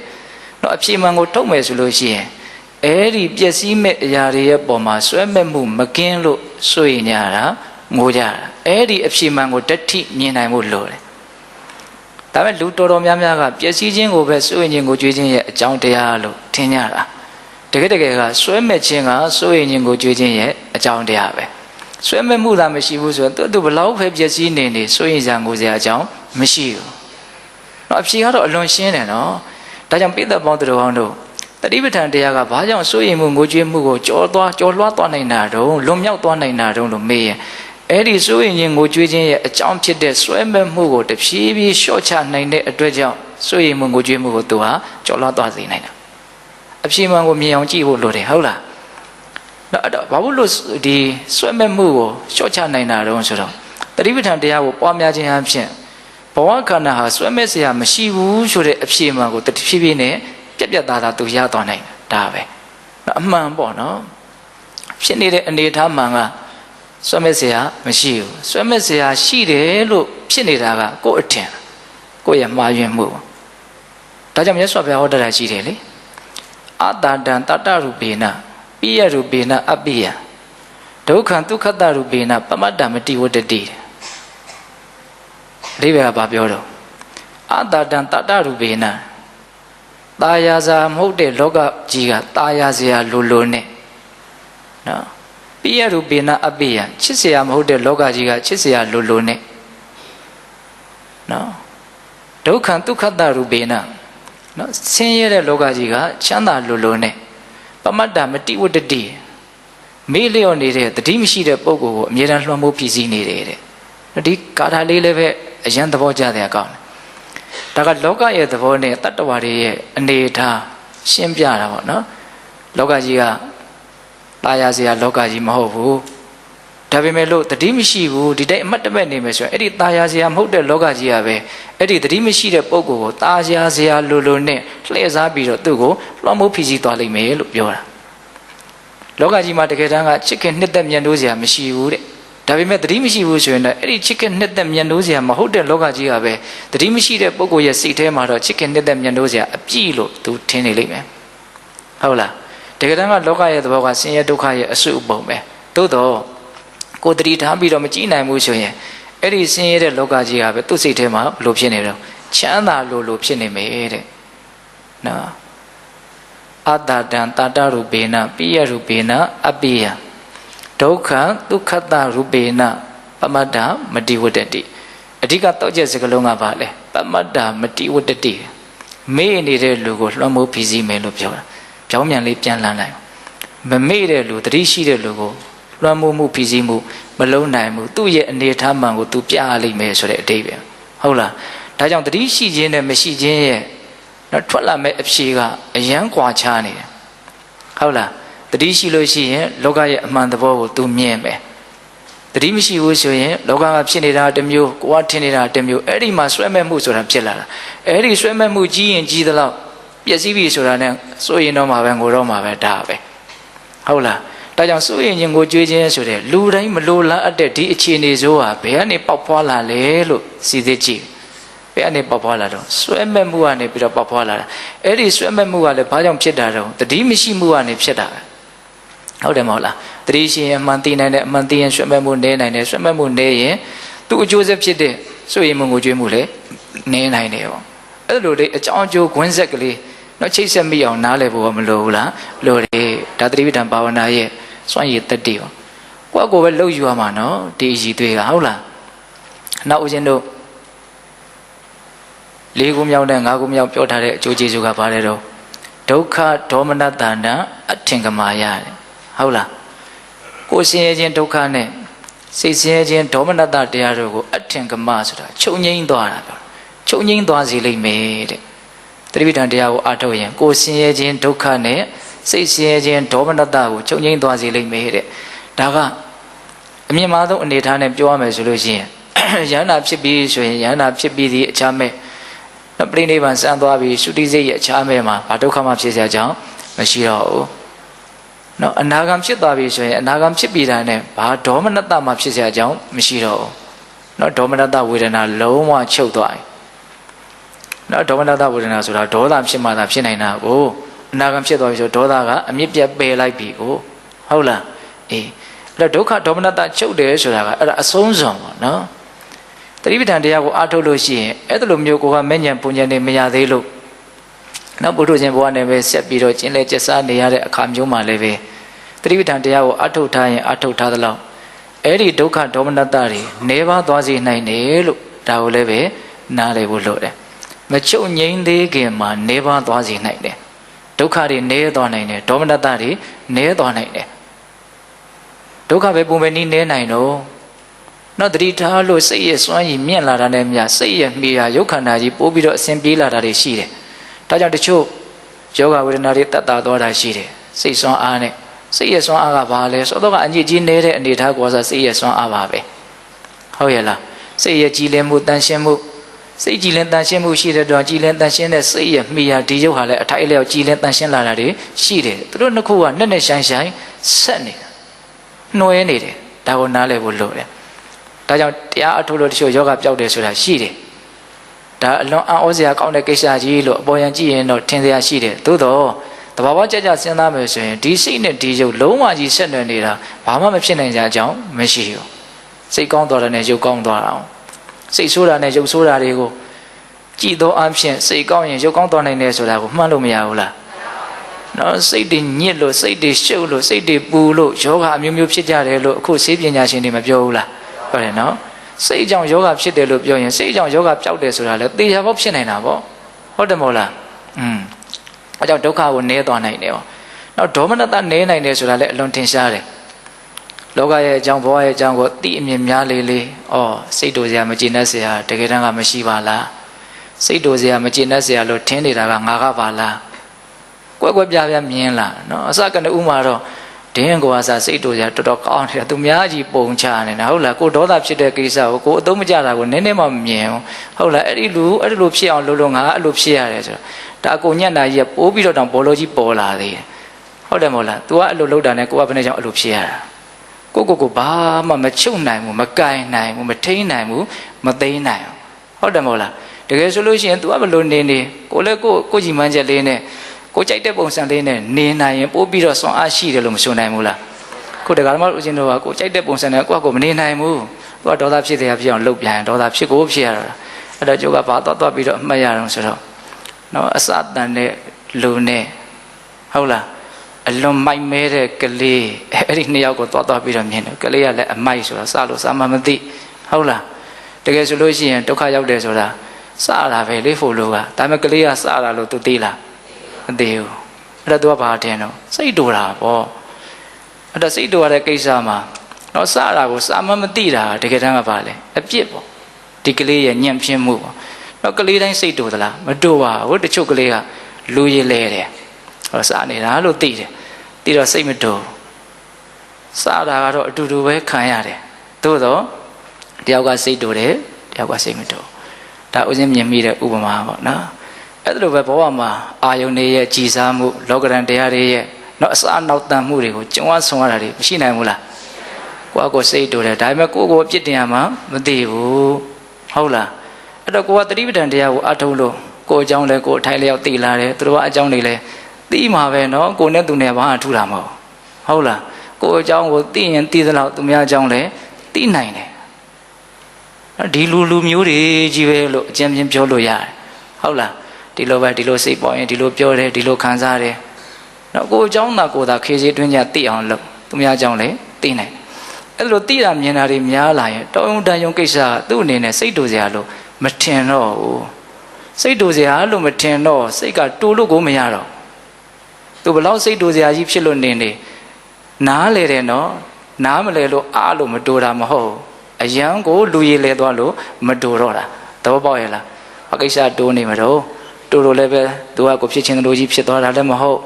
တော့အဖြေမှန်ကိုထုတ်မယ်ဆိုလို့ရှိရင်အဲ့ဒီပျက်စီးမဲ့အရာတွေရဲ့ပုံမှာဆွဲမဲ့မှုမကင်းလို့စိုးရင်ရတာငိုကြတာအဲ့ဒီအဖြေမှန်ကိုတတိမြင်နိုင်မှုလိုတယ်ဒါပေမဲ့လူတော်တော်များများကပျက်စီးခြင်းကိုပဲစိုးရင်ခြင်းကိုကြွေးခြင်းရဲ့အကြောင်းတရားလို့ထင်ကြတာတကယ်ကဆွဲမဲ့ခြင်းကစိုးရင်ခြင်းကိုကြွေးခြင်းရဲ့အကြောင်းတရားပဲဆွဲမဲ့မှုသာမရှိဘူးဆိုတော့သူဘလောက်ပဲပျက်စီးနေစိုးရင်စရာငိုစရာအကြောင်းမရှိဘူးတော့အဖြေကတော့အလွန်ရှင်းတယ်နော်ဒါကြောင့်ပိဿပေါင်းသူတော်ကောင်းတို့တတိပဋ္ဌာန်တရားကဘာကြောင့်စိုးရင်မှုငိုကြွေးမှုကိုကြော်လွှားသွားနိုင်တာတုံးလွန်မြောက်သွားနိုင်တာတုံးလို့မေးရင်အဲ့ဒီစိုးရင်ခြင်းငိုကြွေးခြင်းရဲ့အကြောင်းဖြစ်တဲ့ဆွဲမဲ့မှုကိုတဖြည်းဖြည်းလျှော့ချနိုင်တဲ့အတွက်ကြောင့်စိုးရင်မှုငိုကြွေးမှုကိုသူဟာကြော်လွှားသွားစေနိုင်တာအဖြေမှန်ကိုမြင်အောင်ကြည့်ဖို့လိုတယ်ဟုတ်လားအဲ့တော့ဘာလို့ဒီဆွဲမဲ့မှုကိုလျှော့ချနိုင်တာတုံးဆိုတော့တတိပဋ္ဌာန်တရားကိုပွားများခြင်းအပြင်ဘဝခန္ဓာဟာဆွဲမဲ့စရာမရှိဘူးဆိုတဲ့အဖြေမှန်ကိုတဖြည်းဖြည်းနဲ့ပြတ်သားသားသူရသွားနိုင်တာဒါပဲအမှန်ပေါ့နော်ဖြစ်နေတဲ့အနေအထားမှန်ကဆွဲမဲ့စရာမရှိဘူးဆွဲမဲ့စရာရှိတယ်လို့ဖြစ်နေတာကကိုယ့်အထင်ကိုယ့်ရဲ့မှားယွင်းမှုဒါကြောင့်မြတ်စွာဘုရားဟောတာရှိတယ်လေအတ္တတံတတ္တရူပေနပိယရူပေနအပိယဒုက္ခံဒုက္ခတရူပေနပမတ္တမတိဝတ္တတိအဓိပ္ပာယ်ကဘာပြောတော့အတ္တတံတတ္တရူပေနตายาစာမဟုတ်တဲ့လောကကြီးကตายာစရာလိုနဲ့နော်ပိယရူပေနအပိယချစ်စရာမဟုတ်တဲ့လောကကြီးကချစ်စရာလိုနဲ့နော်ဒုက္ခံဒုက္ခတရူပေနနော်ဆင်းရဲတဲ့လောကကြီးကချမ်းသာလိုနဲ့ပမတ္တမတိဝတ္တတိမေးလျော့နေတဲ့တတိမရှိတဲ့ပုဂ္ဂိုလ်ကိုအမြဲတမ်းလွှမ်းမိုးဖြည့်ဆည်းနေတယ်တဲ့ဒီကာထာလေးလည်းပဲအရန်သဘောကျတဲ့အကောင်း ဒါကလောကရဲ့သဘောနဲ့တတ္တဝါတွေရဲ့အနေအထားရှင်းပြတာပေါ့နော်လောကကြီးကตายရစရာလောကကြီးမဟုတ်ဘူးဒါပေမဲ့လို့တတိမရှိဘူးဒီတိုင်းအမတ်တမဲ့နေမယ်ဆိုရင်အဲ့ဒီตายရစရာမဟုတ်တဲ့လောကကြီးကပဲအဲ့ဒီတတိမရှိတဲ့ပုဂ္ဂိုလ်ကိုตายရစရာလိုနဲ့လှည့်စားပြီးတော့သူ့ကိုလွှမ်းမိုးဖိစီးသွားလိမ့်မယ်လို့ပြောတာလောကကြီးမှာတကယ်တမ်းကချစ်ခင်နှစ်သက်မြတ်လို့စရာမရှိဘူးတဲ့ဒါပေမဲ့တတိမရှိဘူးဆိုရင်လည်းအဲ့ဒီချစ်ခင်နှစ်သက်မြတ်လို့စရာမဟုတ်တဲ့လောကကြီးကပဲတတိမရှိတဲ့ပုဂ္ဂိုလ်ရဲ့စိတ်ထဲမှာတော့ချစ်ခင်နှစ်သက်မြတ်လို့စရာအပြည့်လို့သူထင်နေလိမ့်မယ်ဟုတ်လားတကယ်တမ်းကလောကရဲ့သဘောကဆင်းရဲဒုက္ခရဲ့အစုအပုံပဲသို့တော့ကိုယ်တတိထားပြီးတော့မကြည့်နိုင်ဘူးဆိုရင်အဲ့ဒီဆင်းရဲတဲ့လောကကြီးကပဲသူ့စိတ်ထဲမှာဘလို့ဖြစ်နေတော့ချမ်းသာလို့ဖြစ်နေမယ်တဲ့နော်အတ္တတံတာတရူပေနပိယရူပေနအပိယဒုက္ခဒုက္ခတရူပေနပမတ္တမတိဝတ္တတိအဓိကတော့ချက်စကလုံးကပါလေပမတ္တမတိဝတ္တတိမေ့နေတဲ့လူကိုလွှမ်းမိုးဖိစီးမယ်လို့ပြောတာပြောင်းပြန်လေးပြန်လှန်လိုက်မမေ့တဲ့လူတတိရှိတဲ့လူကိုလွှမ်းမိုးမှုဖိစီးမှုမလုံးနိုင်ဘူးသူ့ရဲ့အနေထားမှန်ကိုသူပြရလိမ့်မယ်ဆိုတဲ့အဓိပ္ပာယ်ဟုတ်လားဒါကြောင့်တတိရှိခြင်းနဲ့မရှိခြင်းရဲ့တော့ထွက်လာမဲ့အဖြေကအယံကွာခြားနေတယ်ဟုတ်လားတတိရှိလို့ရှိရင်လောကရဲ့အမှန်သဘောကိုသူမြင်မယ်တတိမရှိဘူးဆိုရင်လောကကဖြစ်နေတာတစ်မျိုးကိုယ်ကထင်နေတာတစ်မျိုးအဲ့ဒီမှာဆွဲမဲ့မှုဆိုတာဖြစ်လာတာအဲ့ဒီဆွဲမဲ့မှုကြီးရင်ကြီးသလောက်ပျက်စီးပြီဆိုတာနဲ့စိုးရင်တော့မှာပဲငိုတော့မှာပဲဒါပဲဟုတ်လားဒါကြောင့်စိုးရင်ချင်းကိုကြွေးခြင်းဆိုတဲ့လူတိုင်းမလိုလားအပ်တဲ့ဒီအခြေအနေဆိုဟာဘယ်ကနေပေါက်ဖွာလာလဲလို့စီစစ်ကြည့်ဘယ်ကနေပေါက်ဖွာလာတော့ဆွဲမဲ့မှုကနေပြီးတော့ပေါက်ဖွာလာတာအဲ့ဒီဆွဲမဲ့မှုကလည်းဘာကြောင့်ဖြစ်တာတော့တတိမရှိမှုကနေဖြစ်တာပဲဟုတ်တယ်မဟုတ်လားတတိရှိရင်အမှန်သိနိုင်တယ်အမှန်သိရင်ဆွဲမဲ့မှုနည်းနိုင်တယ်ဆွဲမဲ့မှုနည်းရင်သူ့အကျိုးဆက်ဖြစ်တဲ့စိုးရင်မှုကိုကြွေးမှုလည်းနည်းနိုင်တယ်ပေါ့အဲ့လိုလေအကြောင်းအကျိုးခွင်းဆက်ကလေးတော့ချိတ်ဆက်မိအောင်နားလည်ဖို့မလိုဘူးလားလိုတယ်ဒါသတိပဋ္ဌာန်ဘာဝနာရဲ့စွန့်ရည်တတိပေါ့ကိုယ့်ကိုယ်ပဲလှုပ်ယူရမှာနော်ဒီအည်သွေးကဟုတ်လားနောက်ဦးဇင်းတို့၄ခုမြောက်နဲ့၅ခုမြောက်ပြောထားတဲ့အကျိုးကျေးဇူးကဘာလဲတော့ဒုက္ခဒေါမနတန္တအထင်ကမာယတဲ့ဟုတ်လားကိုယ်ဆင်းရဲခြင်းဒုက္ခနဲ့စိတ်ဆင်းရဲခြင်းဒေါမနတတရားတို့ကိုအထင်ကမာဆိုတာချုပ်ငိမ့်သွားတာပြောချုပ်ငိမ့်သွားစေလိမ့်မယ်တဲ့သတိပဋ္ဌာန်တရားကိုအားထုတ်ရင်ကိုယ်ဆင်းရဲခြင်းဒုက္ခနဲ့စိတ်ဆင်းရဲခြင်းဒေါမနတကိုချုပ်ငိမ့်သွားစေလိမ့်မယ်တဲ့ဒါကအမြင့်မားဆုံးအနေထားနဲ့ပြောရမယ်ဆိုလို့ရှိရင်ယန္တာဖြစ်ပြီးဆိုရင်ယန္တာဖြစ်ပြီးဒီအခြားမဲ့ပြိဋိဘံစံသွားပြီးသုတိစိတ်ရဲ့အခြားမဲ့မှာဘာဒုက္ခမှဖြစ်စရာကြောင်းမရှိတော့ဘူးနော်အနာဂံဖြစ်သွားပြီဆိုရင်အနာဂံဖြစ်ပြီးတာနဲ့ဘာဒေါမနတမှဖြစ်စရာကြောင်းမရှိတော့ဘူးနော်ဒေါမနတဝေဒနာလုံးဝချုပ်သွားပြီနော်ဒေါမနတဝေဒနာဆိုတာဒေါသဖြစ်မှသာဖြစ်နိုင်တာကိုအနာဂံဖြစ်သွားပြီဆိုဒေါသကအမြင့်ပြတ်ပယ်လိုက်ပြီကိုဟုတ်လားအေးအဲ့တော့ဒုက္ခဒေါမနတချုပ်တယ်ဆိုတာကအဲ့ဒါအဆုံးစွန်ပေါ့နော်သတိပဋ္ဌာန်တရားကိုအားထုတ်လို့ရှိရင်အဲ့ဒါလိုမျိုးကိုကမဲ့ညံပုံညံနေမရသေးလို့နောက်ဘုဒ္ဓရှင်ဘဝနဲ့ပဲဆက်ပြီးတော့ကျင့်လဲကျက်စားနေရတဲ့အခါမျိုးမှာလည်းပဲသတိပဋ္ဌာန်တရားကိုအားထုတ်ထားရင်အားထုတ်ထားသလောက်အဲ့ဒီဒုက္ခဒေါမနတတွေနေပါသွားစေနိုင်တယ်လို့ဒါကိုလည်းပဲနားလည်ဖို့လိုတယ်မချုပ်ငြိမ်းသေးခင်မှာနေပါသွားစေနိုင်တယ်ဒုက္ခတွေနေသွားနိုင်တယ်ဒေါမနတတွေနေသွားနိုင်တယ်ဒုက္ခပဲပုံပဲနည်းနေနိုင်တော့နောက်တတိထားလို့စိတ်ရဲ့စွမ်းရည်မြင့်လာတာနဲ့မြတ်စိတ်ရဲ့မိရာရုပ်ခန္ဓာကြီးပိုးပြီးတော့အစဉ်ပြေးလာတာတွေရှိတယ်ဒါကြောင့်တချို့ယောဂဝေဒနာတွေတတ်တာသွားတာရှိတယ်စိတ်စွမ်းအားနဲ့စိတ်ရဲ့စွမ်းအားကဘာလဲဆိုတော့ကအညစ်အကြေးနေတဲ့အနေထားကောစားစိတ်ရဲ့စွမ်းအားပါပဲဟုတ်ရဲ့လားစိတ်ရဲ့ကြည်လင်မှုတန်ရှင်းမှုစိတ်ကြည်လင်တန်ရှင်းမှုရှိတဲ့တော့ကြည်လင်တန်ရှင်းတဲ့စိတ်ရဲ့မိရာဒီရုပ်ဟာလည်းအထိုက်အလျောက်ကြည်လင်တန်ရှင်းလာတာတွေရှိတယ်သူတို့နှစ်ခုကနဲ့နဲ့ဆိုင်ဆိုင်ဆက်နေတာနှွဲနေတယ်ဒါကိုနားလည်ဖို့လိုတယ်ဒါကြောင့်တရားအထုတ်လို့တချို့ယောဂပျောက်တယ်ဆိုတာရှိတယ်ဒါအလွန်အံ့ဩစရာကောင်းတဲ့ကိစ္စကြီးလို့အပေါ်ယံကြည့်ရင်တော့ထင်စရာရှိတယ်သို့တော့တဘာဝကြကြစဉ်းစားမယ်ဆိုရင်ဒီစိတ်နဲ့ဒီရုပ်လုံးဝကြီးဆက်နွယ်နေတာဘာမှမဖြစ်နိုင်ကြအကြောင်းမရှိဘူးစိတ်ကောင်းသွားတယ်နဲ့ရုပ်ကောင်းသွားတာစိတ်ဆိုးတာနဲ့ရုပ်ဆိုးတာတွေကိုကြည်သောအဖြစ်စိတ်ကောင်းရင်ရုပ်ကောင်းသွားနိုင်တယ်ဆိုတာကိုမှတ်လို့မရဘူးလားနော်စိတ်တွေညစ်လို့စိတ်တွေရှုပ်လို့စိတ်တွေပူလို့ယောဂအမျိုးမျိုးဖြစ်ကြတယ်လို့အခုဆေးပညာရှင်တွေမပြောဘူးလားဟုတ်တယ်နော်စိတ်ကြောင့်ယောဂဖြစ်တယ်လို့ပြောရင်စိတ်ကြောင့်ယောဂပျောက်တယ်ဆိုတာလည်းသေချာပေါက်ဖြစ်နိုင်တာပေါ့ဟုတ်တယ်မဟုတ်လားအဲကြောင့်ဒုက္ခကိုနည်းသွားနိုင်တယ်ပေါ့နောက်ဒေါမနတနည်းနိုင်တယ်ဆိုတာလည်းအလွန်ထင်ရှားတယ်လောကရဲ့အကြောင်းဘဝရဲ့အကြောင်းကိုသိအမြင်များလေးစိတ်တူစရာမကျေနပ်စရာတကယ်တမ်းကမရှိပါလား စိတ်တူစရာမကျေနပ်စရာလို့ထင်နေတာကငါကပါလားကွက်ကွက်ပြားပြားမြင်လားနော်အစကနေဥမာတော့ဒင်းကိုအစားစိတ်တူစရာတော်တော်ကောင်းနေတာသူများကြီးပုံချနေတာဟုတ်လားကိုဒေါသဖြစ်တဲ့ကိစ္စကိုကိုအသုံးမကျတာကိုနည်းနည်းမှမမြင်ဘူးဟုတ်လားအဲ့ဒီလိုဖြစ်အောင်လုပ်လို့ငါအဲ့လိုဖြစ်ရတယ်ဆိုတော့ဒါအကုန်ညံ့တာကြီးပိုးပြီးတော့တောင်ဘောလုံးကြီးပေါ်လာသေးတယ်ဟုတ်တယ်မဟုတ်လား तू ကအဲ့လိုလုပ်တာနဲ့ကိုကဘယ်နဲ့ကြောင့်အဲ့လိုဖြစ်ရတာကိုဘာမှမချုပ်နိုင်ဘူးမကင်နိုင်ဘူးမထိန်းနိုင်ဘူးမသိမ်းနိုင်ဘူးဟုတ်တယ်မဟုတ်လားတကယ်ဆိုလို့ရှိရင် तू ကဘယ်လိုနေကိုလည်းကိုကြည်မှန်းချက်လေးနဲ့ကိုကြိုက်တဲ့ပုံစံလေးနဲ့နေနိုင်ရင်ပို့ပြီးတော့စွမ်းအားရှိတယ်လို့မဆိုနိုင်ဘူးလားခုတကယ်တော့ဦးဇင်းတို့ကကိုကြိုက်တဲ့ပုံစံနဲ့ကိုမနေနိုင်ဘူးသူကဒေါသဖြစ်တဲ့အဖြစ်အောင်လုပ်ပြန်ဒေါသဖြစ်ကိုဖြစ်ရတာအဲ့တော့ကျုပ်ကဘာသွားပြီးတော့အမှတ်ရအောင်ဆိုတော့နော်အစတန်တဲ့လူနဲ့ဟုတ်လားအလွန်မိုက်မဲတဲ့ကလေးအဲ့ဒီနှစ်ယောက်ကိုသွားပြီးတော့မြင်တယ်ကလေးကလည်းအမိုက်ဆိုတာစလို့စမှမသိဟုတ်လားတကယ်ဆိုလို့ရှိရင်ဒုက္ခရောက်တယ်ဆိုတာစတာပဲလေဖို့လို့ကဒါပေမဲ့ကလေးကစတာလို့သူသိလားမသိဘူးအဲ့တော့ तू ကဘာတင်တော့စိတ်တူတာပေါ့အဲ့တော့စိတ်တူရတဲ့ကိစ္စမှာတော့စတာကိုစာမသိတာတကယ်တမ်းကဘာလဲအပြစ်ပေါ့ဒီကလေးရဲ့ညံ့ဖျင်းမှုပေါ့တော့ကလေးတိုင်းစိတ်တူသလားမတူပါဘူးတချို့ကလေးကလူရည်လဲတယ်ဟောစနေတာလို့သိတယ်သိတော့စိတ်မတူစတာကတော့အတူတူပဲခံရတယ်သို့တော့တယောက်ကစိတ်တူတယ်တယောက်ကစိတ်မတူဒါဥစဉ်မြင်မိတဲ့ဥပမာပေါ့နော်အဲ့လိုပဲဘဝမှာအာယုန်တွေရဲ့ကြည်စားမှုလောကရန်တရားတွေရဲ့တော့အစအနောက်တန်မှုတွေကိုကြုံရဆုံရတာတွေမရှိနိုင်ဘူးလားကိုစိတ်တူတယ်ဒါပေမဲ့ကိုအပြစ်တင်ရမှာမသိဘူးဟုတ်လားအဲ့တော့ကိုကသတိပဋ္ဌာန်တရားကိုအထုတ်လို့ကိုအကြောင်းလဲကိုအထိုင်လျောက်သိလာတယ်သူတို့ကအကြောင်းတွေလဲသိမှာပဲနော်ကိုနဲ့သူနဲ့ဘာမှထူတာမဟုတ်ဟုတ်လားကိုအကြောင်းကိုသိရင်သိသလောက်သူများအကြောင်းလဲသိနိုင်တယ်ဒီလူမျိုးတွေကြီးပဲလို့အကျဉ်းချင်းပြောလို့ရတယ်ဟုတ်လားဒီလိုပဲဒီလိုစိတ်ပေါ်ရင်ဒီလိုပြောတယ်ဒီလိုခံစားတယ်နော်ကိုအကြောင်းသာကိုသာခေစီတွင်းကြသိအောင်လုပ်သူများအကြောင်းလဲသိနိုင်အဲ့လိုသိတာမြင်တာတွေများလာရင်တောင်းတန်ယုံကိစ္စကသူ့အနေနဲ့စိတ်တူစရာလို့မထင်တော့ဘူးစိတ်တူစရာလို့မထင်တော့စိတ်ကတူလို့ကိုမရတော့သူဘလောက်စိတ်တူစရာကြီးဖြစ်လို့နေနားလေတယ်နော်နားမလဲလို့အားလို့မတူတာမဟုတ်အယံကိုလူရည်လဲသွားလို့မတူတော့တာသဘောပေါက်ရဲ့လားအကိစ္စတိုးနေမှာတော့တူလို့လည်းပဲသူကကိုဖြစ်ချင်းလိုကြီးဖြစ်သွားတာလည်းမဟုတ်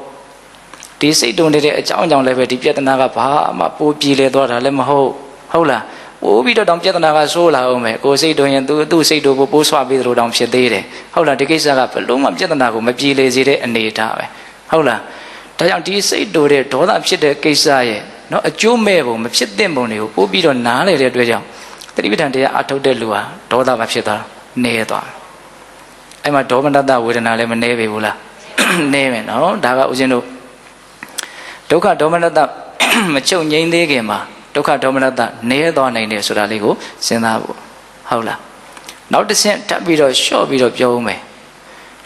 ဒီစိတ်တုံနေတဲ့အကြောင်းလည်းပဲဒီပြဿနာကဘာမှပိုးပြေလဲသွားတာလည်းမဟုတ်လားပိုးပြီးတော့တောင်ပြဿနာကဆိုးလာအောင်ပဲကိုစိတ်တုံရင်သူ့စိတ်တုံကိုပိုးဆွပြီးသလိုတောင်ဖြစ်သေးတယ်ဟုတ်လားဒီကိစ္စကဘလုံးမှပြဿနာကိုမပြေလေစေတဲ့အနေအထားပဲဟုတ်လားဒါကြောင့်ဒီစိတ်တုံတဲ့ဒေါသဖြစ်တဲ့ကိစ္စရဲ့နော်အကျိုးမဲ့ပုံမဖြစ်သင့်ပုံတွေကိုပိုးပြီးတော့နားလေတဲ့အတွက်ကြောင့်သတိပဋ္ဌာန်တရားအထုတ်တဲ့လူဟာဒေါသမဖြစ်သွားနေသွားအဲ့မှာဒေါမနတဝေဒနာလည်းမနေပေဘူးလားနေမယ်နော်ဒါကဥစဉ်တို့ဒုက္ခဒေါမနတမချုပ်ငြိမ်းသေးခင်မှာဒုက္ခဒေါမနတနေသွားနိုင်တယ်ဆိုတာလေးကိုစဉ်းစားဖို့ဟုတ်လားနောက်တစ်ဆင့်ထပ်ပြီးတော့လျှော့ပြီးတော့ပြောဦးမယ်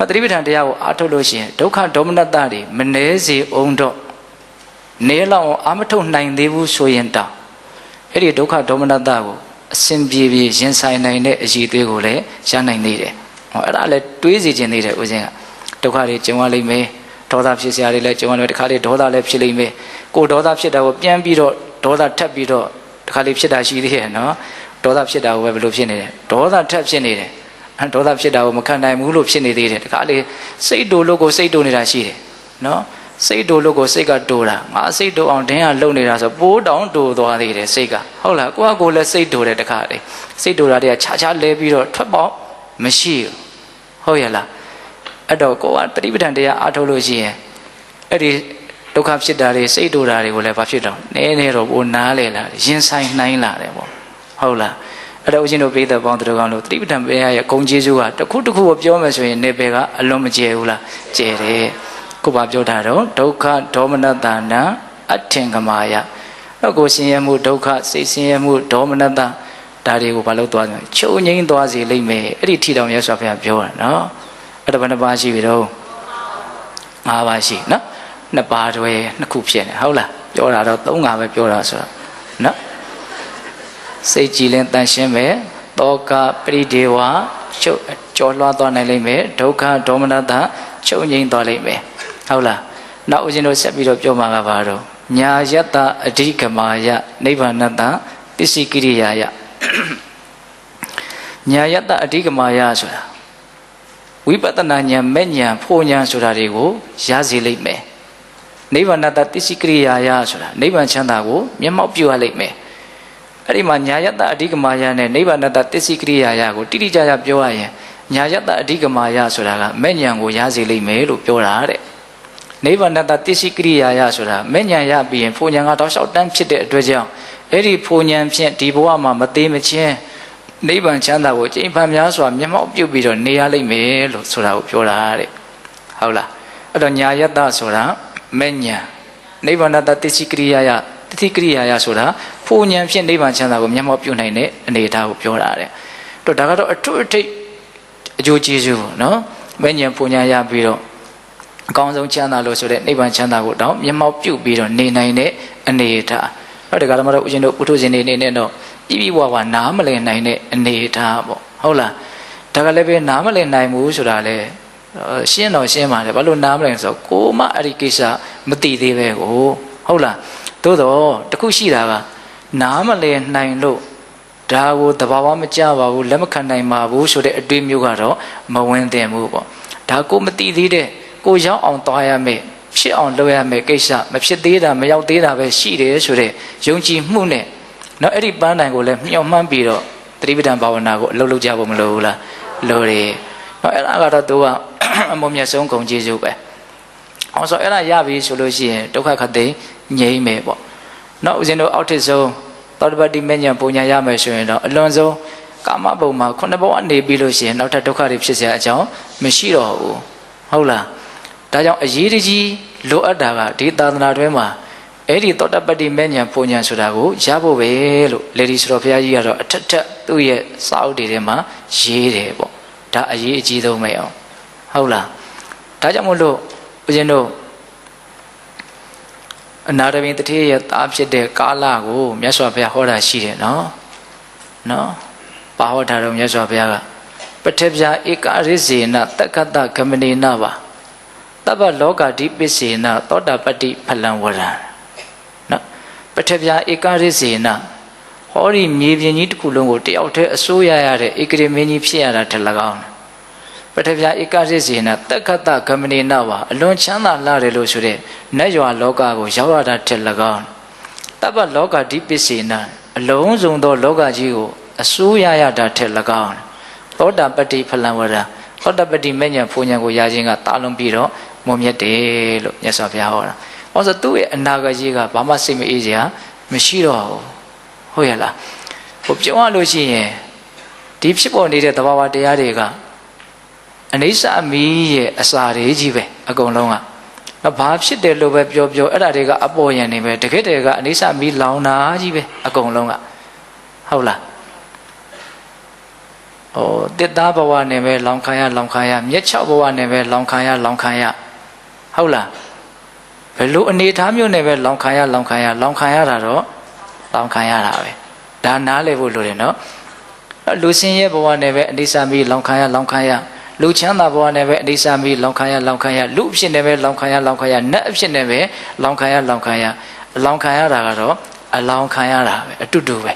သတိပဋ္ဌာန်တရားကိုအားထုတ်လို့ရှိရင်ဒုက္ခဒေါမနတတွေမနေစေအောင်တော့နေလောက်အောင်အာမထုတ်နိုင်သေးဘူးဆိုရင်တောင်အဲ့ဒီဒုက္ခဒေါမနတကိုအစဉ်ပြေပြေရင်ဆိုင်နိုင်တဲ့အည်သွေးကိုလည်းရနိုင်သေးတယ်ဟောအဲ့ဒါလည်းတွေးစီခြင်းသေးတယ်ဦးဇင်းကဒုက္ခတွေကြုံရလိမ့်မယ်ဒေါသဖြစ်စရာတွေလည်းကြုံရမယ်တခါလေဒေါသလည်းဖြစ်လိမ့်မယ်ကိုဒေါသဖြစ်တာကိုပြန်ပြီးတော့ဒေါသထပ်ပြီးတော့တခါလေဖြစ်တာရှိသေးရဲ့နော်ဒေါသဖြစ်တာကိုပဲဘယ်လိုဖြစ်နေလဲဒေါသထပ်ဖြစ်နေတယ်ဒေါသဖြစ်တာကိုမခံနိုင်ဘူးလို့ဖြစ်နေသေးတယ်တခါလေစိတ်တူလို့ကိုစိတ်တူနေတာရှိတယ်နော်စိတ်တူလို့ကိုစိတ်ကတူတာငါစိတ်တူအောင်တင်းကလုံနေတာဆိုပိုးတောင်တူသွားသေးတယ်စိတ်ကဟုတ်လားကိုလည်းစိတ်တူတယ်တခါလေစိတ်တူတာတွေကခြားလဲပြီးတော့ထွက်ပေါက်မရှိဘူးဟုတ်ရဲ့လားအဲ့တော့ကိုကပฏิပဒံတရားအားထုတ်လို့ရှိရင်အဲ့ဒီဒုက္ခဖြစ်တာတွေစိတ်တူတာတွေကိုလည်းဘာဖြစ်တော့နည်းနည်းတော့ပိုနားလေလာရင်ဆိုင်နိုင်လာတယ်ပေါ့ဟုတ်လားအဲ့တော့ဦးဇင်းတို့ပြည်သက်ပေါင်းတို့ကောင်လို့ပฏิပဒံဘုရားရဲ့ဂုဏ်ကျေးဇူးကတစ်ခုတစ်ခုကိုပြောမယ်ဆိုရင်နေပေကအလွန်မကျယ်ဘူးလားကျယ်တယ်ကိုဘာပြောတာတော့ဒုက္ခဒေါမနတနာအထင်ကမာယတော့ကိုဆင်းရဲမှုဒုက္ခစိတ်ဆင်းရဲမှုဒေါမနတဒါတွေကိုဘာလို့သွားတယ်ချုပ်ငိမ့်သွားစေလိမ့်မယ်အဲ့ဒီထီတောင်ရသော်ဘုရားပြောတာနော်အဲ့ဒါဘယ်နှပါးရှိပြီတော့၅ပါးရှိနော်နှစ်ပါးတွဲနှစ်ခုဖြစ်နေဟုတ်လားပြောတာတော့၃ငါပဲပြောတာဆိုတော့နော်စိတ်ကြည်လင်တန်ရှင်းမယ်တောကပရိဒေဝချုပ်ကျော်လွှားသွားနိုင်လိမ့်မယ်ဒုက္ခဒေါမနတချုပ်ငိမ့်သွားလိမ့်မယ်ဟုတ်လားနောက်ဦးဇင်းတို့ဆက်ပြီးတော့ပြောမှာကဘာတော့ညာယတ္တအဓိကမာယနိဗ္ဗာနတပစ္စည်းကိရိယာယညာယတ္တအဓိကမာယဆိုတာ ဝိပဿနာဉာဏ်မဲ့ဉာဏ်ဖို့ဉာဏ်ဆိုတာတွေကိုရစေလိမ့်မယ်နိဗ္ဗာန်တသစ္စည်းကရိယာယဆိုတာနိဗ္ဗာန်ချမ်းသာကိုမျက်မှောက်ပြုရလိမ့်မယ်အဲ့ဒီမှာညာယတအဓိကမာယနဲ့နိဗ္ဗာန်တသစ္စည်းကရိယာယကိုတိတိကျကျပြောရရင်ညာယတအဓိကမာယဆိုတာကမဲ့ဉာဏ်ကိုရစေလိမ့်မယ်လို့ပြောတာတဲ့နိဗ္ဗာန်တသစ္စည်းကရိယာယဆိုတာမဲ့ဉာဏ်ရပြီးရင်ဖို့ဉာဏ်ကတောက်လျှောက်တန်းဖြစ်တဲ့အတွက်ကြောင့်အဲ့ဒီဖို့ဉာဏ်ဖြင့်ဒီဘဝမှာမသေးမချင်းနိဗ္ဗာန်ချမ်းသာကိုကျင့်ဖန်များစွာမျက်မှောက်ပြုပြီးတော့နေရလိမ့်မယ်လို့ဆိုတာကိုပြောတာတဲ့ဟုတ်လားအဲ့တော့ညာယတဆိုတာမဲ့ဉာဏ်နိဗ္ဗာန်တသစ္စည်းကရိယာယတတိကရိယာယဆိုတာဖို့ဉာဏ်ဖြင့်နိဗ္ဗာန်ချမ်းသာကိုမျက်မှောက်ပြုနိုင်တဲ့အနေအထားကိုပြောတာတဲ့တော့ဒါကတော့အထွတ်အထိပ်အကျိုးကျေးဇူးပေါ့နော်မဲ့ဉာဏ်ဖို့ဉာဏ်ရပြီးတော့အကောင်းဆုံးချမ်းသာလို့ဆိုတဲ့နိဗ္ဗာန်ချမ်းသာကိုတောင်းမျက်မှောက်ပြုပြီးတော့နေနိုင်တဲ့အနေအထားဟုတ်တယ်ကတော့ဦးဇင်းတို့ပုထုဇဉ်တွေအနေနဲ့တော့ပြပြဝဝနားမလည်နိုင်တဲ့အနေအထားပေါ့ဟုတ်လားဒါကလည်းပဲနားမလည်နိုင်ဘူးဆိုတာလေရှင်းတော့ရှင်းပါတယ်ဘာလို့နားမလည်ဆိုတော့ကိုမအဲ့ဒီကိစ္စမသိသေးပဲကိုဟုတ်လားသို့တော့တခုရှိတာကနားမလည်နိုင်လို့ဒါကိုသဘာဝမကျပါဘူးလက်မခံနိုင်ပါဘူးဆိုတဲ့အတွေ့မျိုးကတော့မဝင်သင့်ဘူးပေါ့ဒါကိုမသိသေးတဲ့ကိုရောက်အောင်သွားရမယ်ဖြစ်အောင်လုပ်ရမယ်ကိစ္စမဖြစ်သေးတာမရောက်သေးတာပဲရှိတယ်ဆိုတဲ့ယုံကြည်မှုနဲ့နော်အဲ့ဒီပန်းတိုင်ကိုလည်းမျှော်မှန်းပြီးတော့သတိပဋ္ဌာန်ဘာဝနာကိုအလုပ်လုပ်ကြဖို့မလိုဘူးလားလိုတယ်နော်အဲ့ဒါကတော့သူကအမုံမြတ်ဆုံးဂုဏ်ကျေးဇူးပဲအောင်ဆိုအဲ့ဒါရပြီဆိုလို့ရှိရင်ဒုက္ခခတ်သိငြိမ့်မယ်ပေါ့နော်ဦးဇင်းတို့အောက်ထစ်ဆုံးသောတပတ္တိမဉ္ဇဉ်ပုံညာရမယ်ဆိုရင်တော့အလွန်ဆုံးကာမဘုံမှာခုနှစ်ဘဝနေပြီးလို့ရှိရင်နောက်ထပ်ဒုက္ခတွေဖြစ်เสียအကြောင်းမရှိတော့ဘူးဟုတ်လားဒါကြောင့်အရေးတကြီးလိုအပ်တာကဒီသာသနာတွင်မှာအဲ့ဒီသောတပတ္တိမဉ္ဇဉ်ပုံညာဆိုတာကိုရဖို့ပဲလို့လေဒီဆိုတော်ဘုရားကြီးကတော့အထက်ထက်သူ့ရဲ့စာအုပ်တွေထဲမှာရေးတယ်ပေါ့ဒါအရေးအကြီးဆုံးပဲအောင်ဟုတ်လားဒါကြောင့်မို့လို့ဦးဇင်းတို့အနာတပင်တထေးရဲ့သားဖြစ်တဲ့ကာလကိုမြတ်စွာဘုရားဟောတာရှိတယ်နော်ပါဟောတာတော့မြတ်စွာဘုရားကပထဗျာဧကရိစေနတက္ကတဂမနေနပါတပ္ပလောကဓိပစ္စေနသောတာပတ္တိဖလံဝရံနော်ပထဗျာဧကရိစေနဟောဒီမြေပြင်ကြီးတစ်ခုလုံးကိုတယောက်တည်းအစိုးရရတဲ့ဧကရေမင်းကြီးဖြစ်ရတာတ၎င်းပထဗျာဧကရိစေနတက္ကတဂမနေနပါအလွန်ချမ်းသာလာတယ်လို့ဆိုတဲ့နတ်ရွာလောကကိုရောက်ရတာတ၎င်းတပ္ပလောကဓိပစ္စေနအလုံးစုံသောလောကကြီးကိုအစိုးရရတာထက်၎င်းသောတာပတ္တိဖလံဝရသောတာပတ္တိမဉ္ဇဉ်ဖူဉ္ဇဉ်ကိုရခြင်းကတာလုံးပြီးတော့မုံမြတ်တယ်လို့မြတ်စွာဘုရားဟောတာ။ဟောဆိုသူ့ရဲ့အနာဂတ်ကြီးကဘာမှစိတ်မအေးစရာမရှိတော့ဘူး။ဟုတ်ရဲ့လား။ဟိုပြောရလို့ရှိရင်ဒီဖြစ်ပေါ်နေတဲ့သဘာဝတရားတွေကအနိစ္စအမီးရဲ့အစာတွေကြီးပဲအကုန်လုံးကဘာဖြစ်တယ်လို့ပဲပြောအဲ့ဒါတွေကအပေါ်ယံနေပဲတကယ်တည်းကအနိစ္စအမီးလောင်တာကြီးပဲအကုန်လုံးကဟုတ်လားတစ်သားဘဝနဲ့ပဲလောင်ခံရမြက်6ဘဝနဲ့ပဲလောင်ခံရဟုတ်လားဘယ်လိုအနေထားမျိုးနဲ့ပဲလောင်ခံရတာတော့လောင်ခံရတာပဲဒါနားလည်ဖို့လိုတယ်နော်လူစင်းရဲ့ဘဝနဲ့ပဲအနိစ္စမီလောင်ခံရလူချမ်းသာဘဝနဲ့ပဲအနိစ္စမီလောင်ခံရလူအဖြစ်နဲ့ပဲလောင်ခံရနတ်အဖြစ်နဲ့ပဲလောင်ခံရအလောင်ခံရတာကတော့အလောင်ခံရတာပဲအတူတူပဲ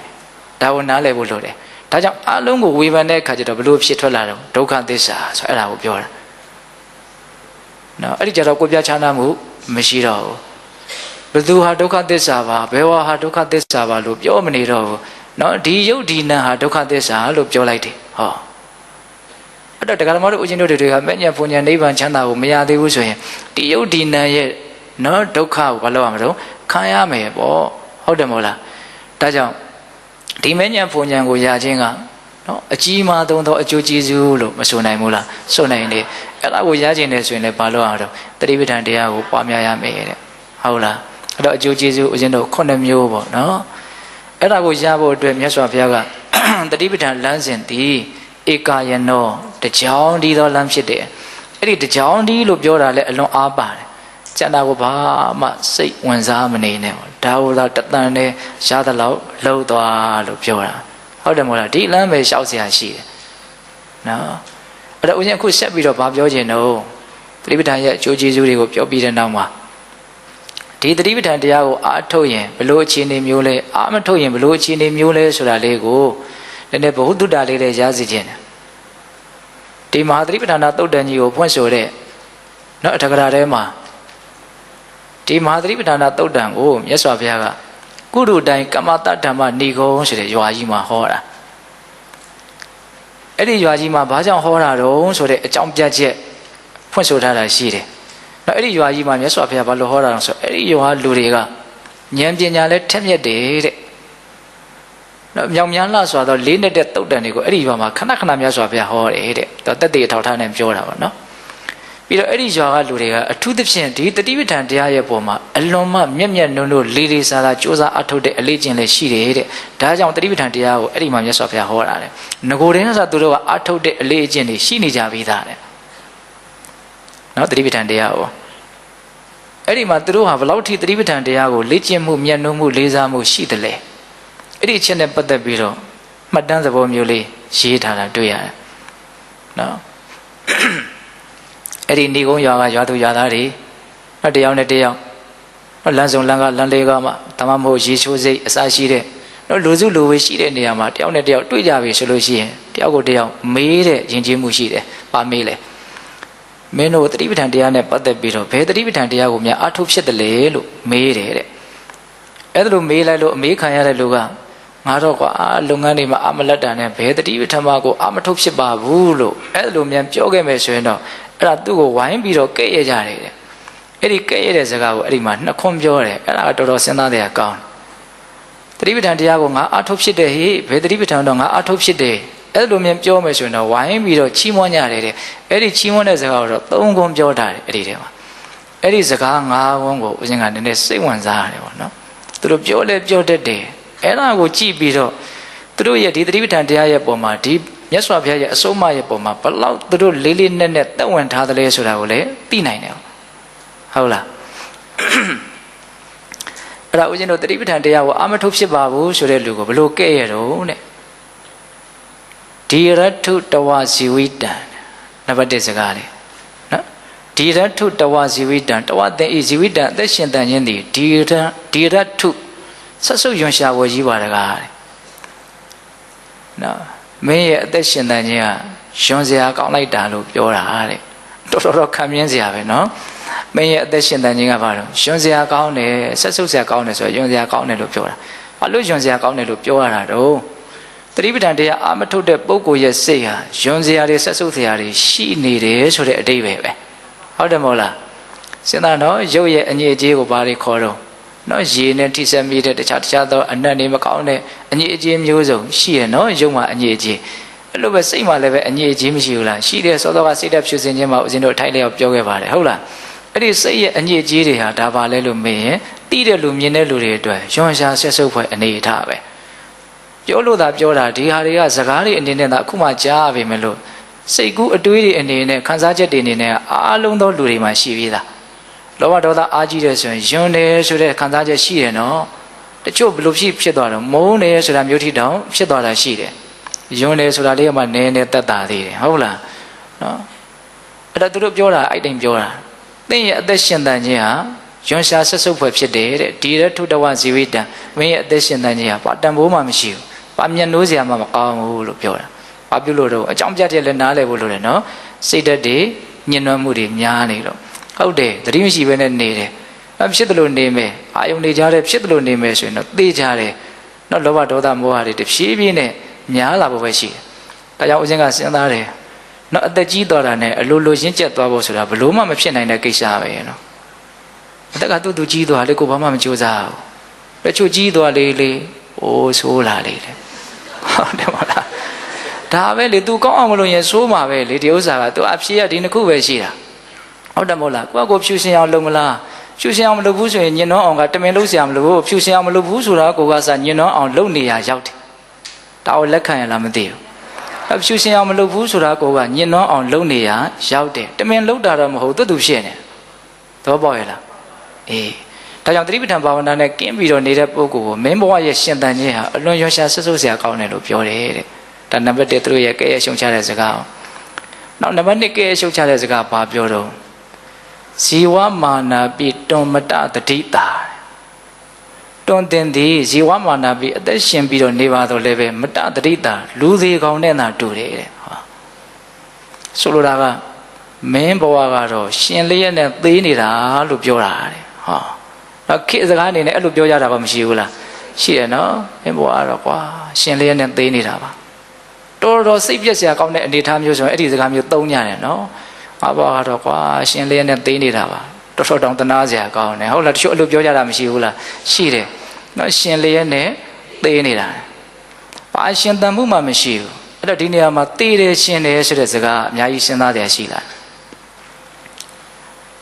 ဒါကိုနားလည်ဖို့လိုတယ်ဒါကြောင့်အလုံးကိုဝေဖန်တဲ့အခါကျတော့ဘလို့ဖြစ်ထွက်လာတော့ဒုက္ခသစ္စာဆိုအဲ့ဒါကိုပြောတာနော်အဲ့ဒီကြတော့ကိုပြချမ်းသာမှုမရှိတော့ဘူးဘယ်သူဟာဒုက္ခသစ္စာပါဘယ်ဝါဟာဒုက္ခသစ္စာပါလို့ပြောမနေတော့ဘူးနော်ဒီယုတ်ဒီနံဟာဒုက္ခသစ္စာလို့ပြောလိုက်တယ်ဟောအဲ့တော့တရားဓမ္မတို့ဦးဇင်းတို့တွေကမဲ့ညာပုံညာနိဗ္ဗာန်ချမ်းသာကိုမရသေးဘူးဆိုရင်ဒီယုတ်ဒီနံရဲ့နော်ဒုက္ခကိုဘာလို့ရမလို့ခံရမယ်ပေါ့ဟုတ်တယ်မဟုတ်လားဒါကြောင့်ဒီမဲ့ညာပုံညာကိုရခြင်းကနော်အကြီးမားဆုံးသောအကျိုးကျေးဇူးလို့မဆိုနိုင်ဘူးလားဆိုနိုင်တယ်အဲ့ဒါကိုရခြင်းနဲ့ဆိုရင်လည်းဘာလို့အောင်တော့တတိပဋ္ဌာန်တရားကိုပွားများရမယ်တဲ့ဟုတ်လားအဲ့တော့အကျိုးကျေးဇူးဦးဇင်းတို့9မျိုးပေါ့နော်အဲ့ဒါကိုရဖို့အတွက်မြတ်စွာဘုရားကတတိပဋ္ဌာန်လမ်းစဉ်ဒီဧကာယနောတကြောင်ဒီသောလမ်းဖြစ်တယ်အဲ့ဒီတကြောင်ဒီလို့ပြောတာလည်းအလွန်အားပါတယ်ကျန်တာကိုဘာမှစိတ်ဝင်စားမနေနဲ့ပေါ့ဒါကိုသာတသန်နဲ့ရသလောက်လှုပ်သွားလို့ပြောတာဟုတ်တယ်မို့လားဒီလမ်းပဲရှောက်เสียရှိတယ်နော်အဲ့တော့ဦးဇင်းအခုဆက်ပြီးတော့ဗာပြောခြင်းတော့တတိပဋ္ဌာန်ရဲ့အကျိုးကျေးဇူးတွေကိုပြောပြီးတဲ့နောက်မှာဒီတတိပဋ္ဌာန်တရားကိုအားထုတ်ရင်ဘလို့အခြေအနေမျိုးလဲအားမထုတ်ရင်ဘလို့အခြေအနေမျိုးလဲဆိုတာလေးကိုနည်းနည်းဘုဟုတ္တလေးလည်းရစီခြင်းတယ် ဒီမဟာသတိပဋ္ဌာန်သုတ်တန်ကြီးကိုဖွင့်ဆိုတဲ့နော်အထက်ကရာထဲမှာဒီမဟာသတိပဋ္ဌာန်သုတ်တန်ကိုမြတ်စွာဘုရားကကုရုတိုင်းကမ္မတဓမ္မဏိဂုံဆိုတဲ့ရွာကြီးမှာဟောတာအဲ့ဒီရွာကြီးမှာဘာကြောင့်ဟောတာတော့ဆိုတဲ့အကြောင်းပြချက်ဖွင့်ဆိုထားတာရှိတယ်နော်အဲ့ဒီရွာကြီးမှာမြတ်စွာဘုရားဘာလို့ဟောတာလဲဆိုအဲ့ဒီရွာလူတွေကဉာဏ်ပညာလည်းထက်မြက်တယ်တဲ့နော်မြောင်များလှစွာသောလေးနဲ့တဲ့တုတ်တန်တွေကိုအဲ့ဒီရွာမှာခဏခဏမြတ်စွာဘုရားဟောတယ်တဲ့တက်တေအထောက်ထားနဲ့ပြောတာပေါ့နော်ပြီးတော့အဲ့ဒီရွာကလူတွေကအထူးသဖြင့်ဒီတတိပဋ္ဌာန်တရားရဲ့ပုံမှာအလွန်မှမျက်မျက်နှုံနှုံလေးလေးစားစားစ조사အထုတ်တဲ့အလေးကျင့်လည်းရှိတယ်တဲ့ဒါကြောင့်တတိပဋ္ဌာန်တရားကိုအဲ့ဒီမှာမြတ်စွာဘုရားဟောတာတဲ့ငကိုယ်တည်းဆိုသူတို့ကအထုတ်တဲ့အလေးအကျင့်တွေရှိနေကြပြီးသားတဲ့နော်တတိပဋ္ဌာန်တရားကိုအဲ့ဒီမှာသူတို့ဟာဘလောက်ထိတတိပဋ္ဌာန်တရားကိုလေ့ကျင့်မှုမျက်နှုံမှုလေးစားမှုရှိတယ်လေအဲ့ဒီအချက်နဲ့ပတ်သက်ပြီးတော့မှတ်တမ်းသဘောမျိုးလေးရေးထားတာတွေ့ရတယ်နော်အဲ့ဒီဏိဂုံးရွာကရွာသူရွာသားတွေတယောက်နဲ့တယောက်လမ်းစုံလမ်းကလမ်းလေးကမှတမမဟုတ်ရေချိုးစိတ်အစရှိတဲ့လူစုလူဝေးရှိတဲ့နေရာမှာတယောက်နဲ့တယောက်တွေ့ကြပြီဆိုလို့ရှိရင်တယောက်ကိုတယောက်မေးတဲ့ယဉ်ကျေးမှုရှိတယ်။ပါမေးလေမင်းတို့တတိပဋ္ဌာန်တရားနဲ့ပတ်သက်ပြီးတော့ဘယ်တတိပဋ္ဌာန်တရားကိုများအထုဖြစ်တယ်လေလို့မေးတယ်တဲ့။အဲ့ဒါလိုမေးလိုက်လို့အမေးခံရတဲ့လူကငါတော့ကွာလုပ်ငန်းတွေမှာအမလတ်တာနဲ့ဘယ်တတိပဋ္ဌာန်မှာကိုအမထုတ်ဖြစ်ပါဘူးလို့အဲ့ဒါလိုများပြောခဲ့မယ်ဆိုရင်တော့အဲ့ဒါသူ့ကိုဝိုင်းပြီးတော့ကဲ့ရဲ့ကြတယ်တဲ့အဲ့ဒီကဲ့ရဲ့တဲ့စကားကိုအဲ့ဒီမှာနှစ်ခွန်းပြောတယ်အဲ့ဒါကတော်တော်စဉ်းစားတဲ့အကောင်းတတိပဋ္ဌာန်တရားကိုငါအထုတ်ဖြစ်တယ်ဟေ့ဘယ်တတိပဋ္ဌာန်တော့ငါအထုတ်ဖြစ်တယ်အဲ့လိုမျိုးပြောမယ်ဆိုရင်တော့ဝိုင်းပြီးတော့ချီးမွမ်းကြတယ်တဲ့အဲ့ဒီချီးမွမ်းတဲ့စကားကိုတော့သုံးခွန်းပြောထားတယ်အဲ့ဒီထဲမှာအဲ့ဒီစကား၅ခွန်းကိုဦးဇင်းကနည်းနည်းစိတ်ဝင်စားရတယ်ပေါ့နော်သူတို့ပြောလဲပြောတတ်တယ်အဲ့ဒါကိုကြည့်ပြီးတော့သူတို့ရဲ့ဒီတတိပဋ္ဌာန်တရားရဲ့ပုံမှာဒီမြတ်စွာဘုရားရဲ့အဆုံးအမရဲ့ပုံမှာဘလောက်သူတို့လေးလေးနက်နက်သက်ဝင်ထားသလဲဆိုတာကိုလည်းသိနိုင်တယ်ဟုတ်လားအဲ့ဒါဦးဇင်းတို့တတိပဋ္ဌာန်တရားကိုအာမထုတ်ဖြစ်ပါဘူးဆိုတဲ့လူကိုဘလို့ကဲ့ရတော့တဲ့ဒီရထုတဝဇီဝိတံနံပါတ်1စကားလေးနော်ဒီရထုတဝဇီဝိတံတဝသင်ဤဇီဝိတံအသက်ရှင်တန်ခြင်းသည်ဒီရထုဆက်စုပ်ယွန်ရှာဝယ်ကြီးပါတကားတဲ့နော်မင်းရဲ့အသက်ရှင်တန်ခြင်းကယွန်စရာကောင်းလိုက်တာလို့ပြောတာတဲ့တော်တော်ခံမြင်စရာပဲနော်မင်းရဲ့အသက်ရှင်တန်ခြင်းကဘာလို့ယွန်စရာကောင်းတယ်ဆက်စုပ်စရာကောင်းတယ်ဆိုတော့ယွန်စရာကောင်းတယ်လို့ပြောတာဘာလို့ယွန်စရာကောင်းတယ်လို့ပြောရတာတော့တတိပဋ္ဌာန်တရားအာမထုတ်တဲ့ပုဂ္ဂိုလ်ရဲ့စိတ်ဟာယွန်စရာတွေဆက်စုပ်စရာတွေရှိနေတယ်ဆိုတဲ့အဓိပ္ပာယ်ပဲဟုတ်တယ်မဟုတ်လားစဉ်းစားနော်ရုပ်ရဲ့အငြိအကျေးကိုဘာတွေခေါ်တော့နော်ရေနဲ့ထိစပ်မိတဲ့တခြားသောအနတ်နေမကောင်းတဲ့အငြိအကျေးမျိုးစုံရှိရနော်ရုပ်မှာအငြိအကျေးအဲ့လိုပဲစိတ်မှာလည်းပဲအငြိအကျေးမရှိဘူးလားရှိတယ်စောစောကစိတ်ဓာတ်ဖြူစင်ခြင်းမှာဦးဇင်းတို့ထိုက်လျောက်ပြောခဲ့ပါတယ်ဟုတ်လားအဲ့ဒီစိတ်ရဲ့အငြိအကျေးတွေဟာဒါပါလဲလို့မေးရင်တိတဲ့လူမြင်တဲ့လူတွေအတွက်ယွန်ရှာဆက်စုပ်ဖွယ်အနေအထားပဲပြောလို့သာပြောတာဒီဟာတွေကစကားတွေအနေနဲ့သာအခုမှကြားရပေမဲ့လို့စိတ်ကူးအတွေးတွေအနေနဲ့ခံစားချက်တွေအနေနဲ့အားလုံးသောလူတွေမှာရှိပြီးသားလောဘဒေါသအားကြီးတယ်ဆိုရင်ယွန်းတယ်ဆိုတဲ့ခံစားချက်ရှိတယ်နော်တချို့ဘလို့ဖြစ်သွားတော့မုန်းတယ်ဆိုတာမျိုးထိတောင်ဖြစ်သွားတာရှိတယ်ယွန်းတယ်ဆိုတာလေးကမှနည်းနည်းတက်တာသေးတယ်ဟုတ်လားနော်အဲ့ဒါသူတို့ပြောတာအဲ့တိုင်းပြောတာသင်ရဲ့အသက်ရှင်တန်ခြင်းဟာယွန်းရှာဆက်စုပ်ဖွယ်ဖြစ်တယ်တဲ့ဒီရထုတဝဇီဝိတံမင်းရဲ့အသက်ရှင်တန်ခြင်းဟာပါတန်ဖိုးမှမရှိဘူးပါမျက်နှိုးစရာမှမကောင်းဘူးလို့ပြောတာဘာပြုလို့တော့အကြောင်းပြချက်လည်းနားလည်ဖို့လိုတယ်နော်စိတ်ဓာတ်တွေညှဉ်းနှွမ်းမှုတွေများနေတော့ဟုတ်တယ်သတိမရှိဘဲနဲ့နေတယ်ဖြစ်တယ်လို့နေမယ်အာယုန်နေကြတယ်ဖြစ်တယ်လို့နေမယ်ဆိုရင်တော့သိကြတယ်နော်လောဘဒေါသမောဟတွေတဖြည်းဖြည်းနဲ့များလာဖို့ပဲရှိတယ်ဒါကြောင့်ဦးဇင်းကစဉ်းစားတယ်နော်အသက်ကြီးသွားတာနဲ့အလိုလိုရင့်ကျက်သွားဖို့ဆိုတာဘလို့မှမဖြစ်နိုင်တဲ့ကိစ္စပဲနော်အသက်ကတူကြီးသွားလေကိုဘာမှမကြိုးစားဘူးတချို့ကြီးသွားလေအိုးဆိုးလာလေတဲ့ဟုတ်တယ်မလားဒါပဲလေ तू ကောင်းအောင်မလို့ရင်ဆိုးမှာပဲလေဒီဥစ္စာက तू အဖြေကဒီနှစ်ခုပဲရှိတာဟုတ်တယ်မဟုတ်လားကိုယ့်ကိုဖြူရှင်အောင်လုပ်မလားဖြူရှင်အောင်မလုပ်ဘူးဆိုရင်ညင်နှောအောင်ကတမင်လုပ်เสียမလို့ဖြူရှင်အောင်မလုပ်ဘူးဆိုတာကိုကစားညင်နှောအောင်လုပ်နေရရောက်တယ်ဒါကိုလက်ခံရလားမသိဘူးဖြူရှင်အောင်မလုပ်ဘူးဆိုတာကိုကညင်နှောအောင်လုပ်နေရရောက်တယ်တမင်လုပ်တာတော့မဟုတ်သူဖြစ်နေသဘောပေါက်ရလားအေးဒါကြောင့်သတိပဋ္ဌာန်ဘာဝနာနဲ့ကင်းပြီးတော့နေတဲ့ပုဂ္ဂိုလ်ကိုမင်းဘဝရဲ့ရှင်သန်ခြင်းဟာအလွန်ရွှင်ရှားဆွတ်ဆုပ်စရာကောင်းတယ်လို့ပြောတယ်တဲ့ဒါနံပါတ်1သူတို့ရဲ့ကဲ့ရဲ့ရှုံချတဲ့စကားနောက်နံပါတ်2ကဲ့ရဲ့ရှုံချတဲ့စကားဘာပြောတော့ဇီဝမာနာပိတွန်မတတတိတာတွန်တင်သည်ဇီဝမာနာပိအသက်ရှင်ပြီးတော့နေပါတော့လည်းပဲမတတတိတာလူသေးကောင်းနဲ့သာတူတယ်တဲ့ ဆိုလိုတာကမင်းဘဝကတော့ရှင်လေးရဲ့နဲ့သေးနေတာလို့ပြောတာတဲ့ဟောတော့ခေစကားအနေနဲ့အဲ့လိုပြောကြတာပါမရှိဘူးလားရှိတယ်နော်မင်းဘဝကတော့ကွာရှင်လေးရဲ့နဲ့သေးနေတာပါတော်တော်စိတ်ပြည့်စရာကောင်းတဲ့အနေအထားမျိုးဆိုရင်အဲ့ဒီစကားမျိုးသုံးကြတယ်နော်ငါဘဝကတော့ကွာရှင်လေးရဲ့နဲ့သေးနေတာပါတော်တော်တောင်တနာစရာကောင်းတယ်ဟုတ်လားတချို့အဲ့လိုပြောကြတာမရှိဘူးလားရှိတယ်နော်ရှင်လေးရဲ့နဲ့သေးနေတာဘာရှင်တန်မှုမှမရှိဘူးအဲ့တော့ဒီနေရာမှာသေးတယ်ရှင်တယ်ဆိုတဲ့စကားအများကြီးစဉ်းစားကြရရှိလား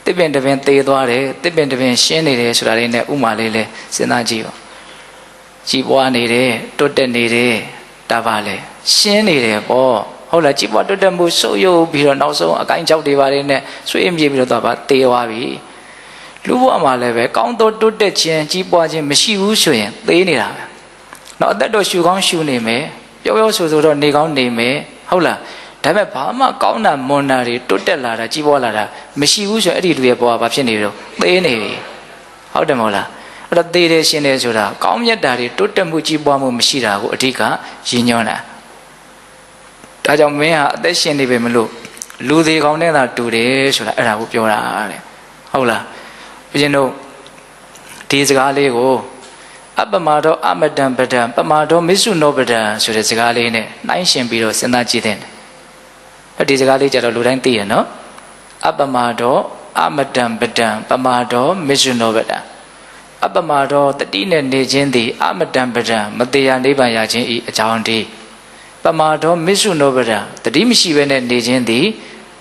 တစ်ပင်တစ်ပင်သေးသွားတယ်တစ်ပင်တစ်ပင်ရှင်းနေတယ်ဆိုတာလေးနဲ့ဥမာလေးလဲစဉ်းစားကြည့်ပါကြည်ပွားနေတယ်တွတ်တက်နေတယ်ဒါပါလေရှင်းနေတယ်ပေါ့ဟုတ်လားကြည်ပွားတွတ်တက်မှုဆုပ်ယုပ်ပြီးတော့နောက်ဆုံးအကိုင်းကြောက်တွေပါလေးနဲ့ဆွေးအပြေးပြီးတော့ဗာသေသွားပြီလူဘဝမှာလည်းပဲကောင်းသောတွတ်တက်ခြင်းကြည်ပွားခြင်းမရှိဘူးဆိုရင်သေနေတာပဲနောက်အသက်တော့ရှူကောင်းရှူနေမယ်ပျော်ပျော်ဆိုဆိုတော့နေကောင်းနေမယ်ဟုတ်လားဒါပေမဲ့ဘာမှကောင်းတာမွန်တာတွေတွတ်တက်လာတာကြီးပွားလာတာမရှိဘူးဆိုရင်အဲ့ဒီလူရဲ့ဘဝဘာဖြစ်နေတော့သေနေပြီဟုတ်တယ်မဟုတ်လားအဲ့တော့သေတယ်ရှင်တယ်ဆိုတာကောင်းမြတ်တာတွေတွတ်တက်မှုကြီးပွားမှုမရှိတာကိုအဓိကရည်ညွှန်းတာဒါကြောင့်မင်းဟာအသက်ရှင်နေပြီမလို့လူသေးကောင်းတဲ့သာတူတယ်ဆိုတာအဲ့ဒါကိုပြောတာတဲ့ဟုတ်လားဘုရင်တို့ဒီစကားလေးကိုအပမတော်အမတံပဒံပမာတော်မစ္ဆုနောပဒံဆိုတဲ့စကားလေးနဲ့နှိုင်းရှင်ပြီးတော့စဉ်းစားကြည့်တဲ့ဒီစကားလေးကြတော့လူတိုင်းသိရနော်အပမတော်အမတံပဒံပမာတော်မစ္ဆုနောပဒံအပမတော်တတိနဲ့နေခြင်းသည်အမတံပဒံမတရားနိဗ္ဗာန်ရခြင်းဤအကြောင်းတည်းပမာတော်မစ္ဆုနောပဒံတတိမရှိဘဲနဲ့နေခြင်းသည်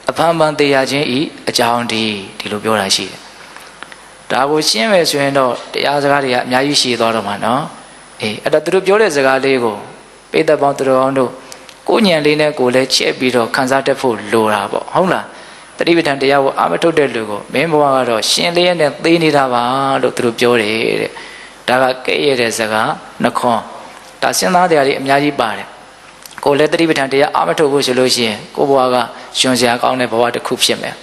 အဖန်ဖန်တရားခြင်းဤအကြောင်းတည်းဒီလိုပြောတာရှိတယ်ဒါကိုရှင်းမယ်ဆိုရင်တော့တရားစကားတွေကအများကြီးရှိသွားတော့မှာနော်အေးအဲ့တော့သူတို့ပြောတဲ့စကားလေးကိုပိဿပေါင်းသူတော်ကောင်းတို့ကိုညံလေးနဲ့ကိုလည်းချက်ပြီးတော့ခန်းစားတတ်ဖို့လိုတာပေါ့ဟုတ်လားတတိပဋ္ဌာန်တရားကိုအာမထုတ်တဲ့လူကိုမင်းဘဝကတော့ရှင်လေးရဲ့နဲ့သိနေတာပါလို့သူတို့ပြောတယ်တဲ့ဒါကကဲ့ရဲ့တဲ့စကားနှခွန်းဒါစဉ်းစားတရားတွေအများကြီးပါတယ်ကိုလည်းတတိပဋ္ဌာန်တရားအာမထုတ်ဖို့ဆိုလို့ရှိရင်ကိုဘဝကရှင်စရာကောင်းတဲ့ဘဝတစ်ခုဖြစ်မယ်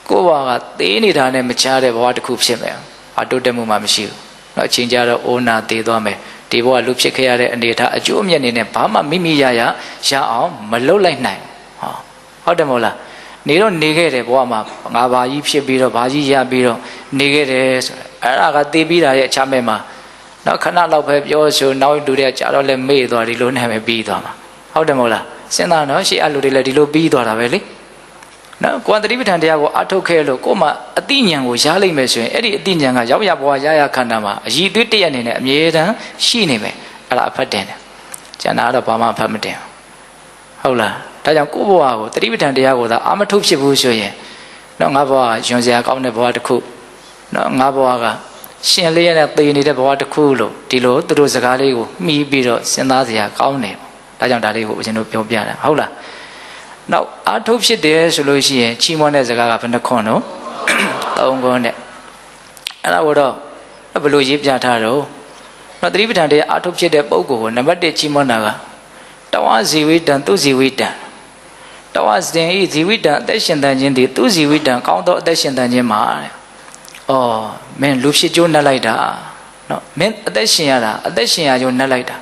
ကိုဘဝကသေးနေတာနဲ့မချားတဲ့ဘဝတစ်ခုဖြစ်မယ်ဘာတိုးတက်မှုမှမရှိဘူးเนาะအချိန်ကြတော့အိုးနာသေးသွားမယ်ဒီဘဝလူဖြစ်ခဲ့ရတဲ့အနေထားအကျိုးအမြတ်နေနဲ့ဘာမှမိမိရအောင်မလှုပ်လိုက်နိုင်ဟုတ်တယ်မဟုတ်လားနေတော့နေခဲ့တယ်ဘဝမှာငါဘာကြီးဖြစ်ပြီးတော့ဘာကြီးရပြီးတော့နေခဲ့တယ်ဆိုအဲ့ဒါကသေပြီးတာရဲ့အခြားမဲ့မှာနောက်ခဏလောက်ပဲပြောဆိုနောက်လူတွေကကြာတော့လဲမေ့သွားဒီလိုနဲ့ပဲပြီးသွားမှာဟုတ်တယ်မဟုတ်လားစဉ်းစားတော့ရှေ့အလူတွေလည်းဒီလိုပြီးသွားတာပဲလေနော်ကိုယ်တတိပဋ္ဌာန်တရားကိုအထုတ်ခဲ့လို့ကိုယ်မှအတိညာဏ်ကိုရလိမ့်မယ်ဆိုရင်အဲ့ဒီအတိညာဏ်ကရောက်ရဘဝရရခန္ဓာမှာအည်သွေးတည့်ရနေတဲ့အမြဲတမ်းရှိနေမယ်အဲ့ဒါအဖတ်တင်တယ်ကျန်တာတော့ဘာမှအဖတ်မတင်ဟုတ်လားဒါကြောင့်ကိုယ့်ဘဝကိုတတိပဋ္ဌာန်တရားကိုသာအာမထုတ်ဖြစ်ဘူးဆိုရင်နော်ငါဘဝယွန်စရာကောင်းတဲ့ဘဝတစ်ခုနော်ငါဘဝကရှင်လေးရတဲ့သေနေတဲ့ဘဝတစ်ခုလို့ဒီလိုသူတို့စကားလေးကိုမှီးပြီးတော့စဉ်းစားစရာကောင်းတယ်ဒါကြောင့်ဒါလေးကိုဦးဇင်းတို့ပြောပြတာဟုတ်လားနောက်အာထုတ်ဖြစ်တယ်ဆိုလို့ရှိရင်ချီးမွမ်းတဲ့စကားကဘယ်နှခွန်းတော့၃ခွန်းနဲ့အဲ့ဒါကိုတော့ဘယ်လိုရေးပြထားတော့နော်တတိပဋ္ဌာန်တရားအာထုတ်ဖြစ်တဲ့ပုဂ္ဂိုလ်ကိုနံပါတ်1ချီးမွမ်းတာကတဝဇီဝိတံသူဇီဝိတံတဝဇင်ဤဇီဝိတံအသက်ရှင်တန်ခြင်းသည်သူဇီဝိတံကောင်းသောအသက်ရှင်တန်ခြင်းမှာတဲ့ဩမင်းလူဖြစ်ကျိုးနှက်လိုက်တာနော်မင်းအသက်ရှင်ရတာအသက်ရှင်ရကျိုးနှက်လိုက်တာ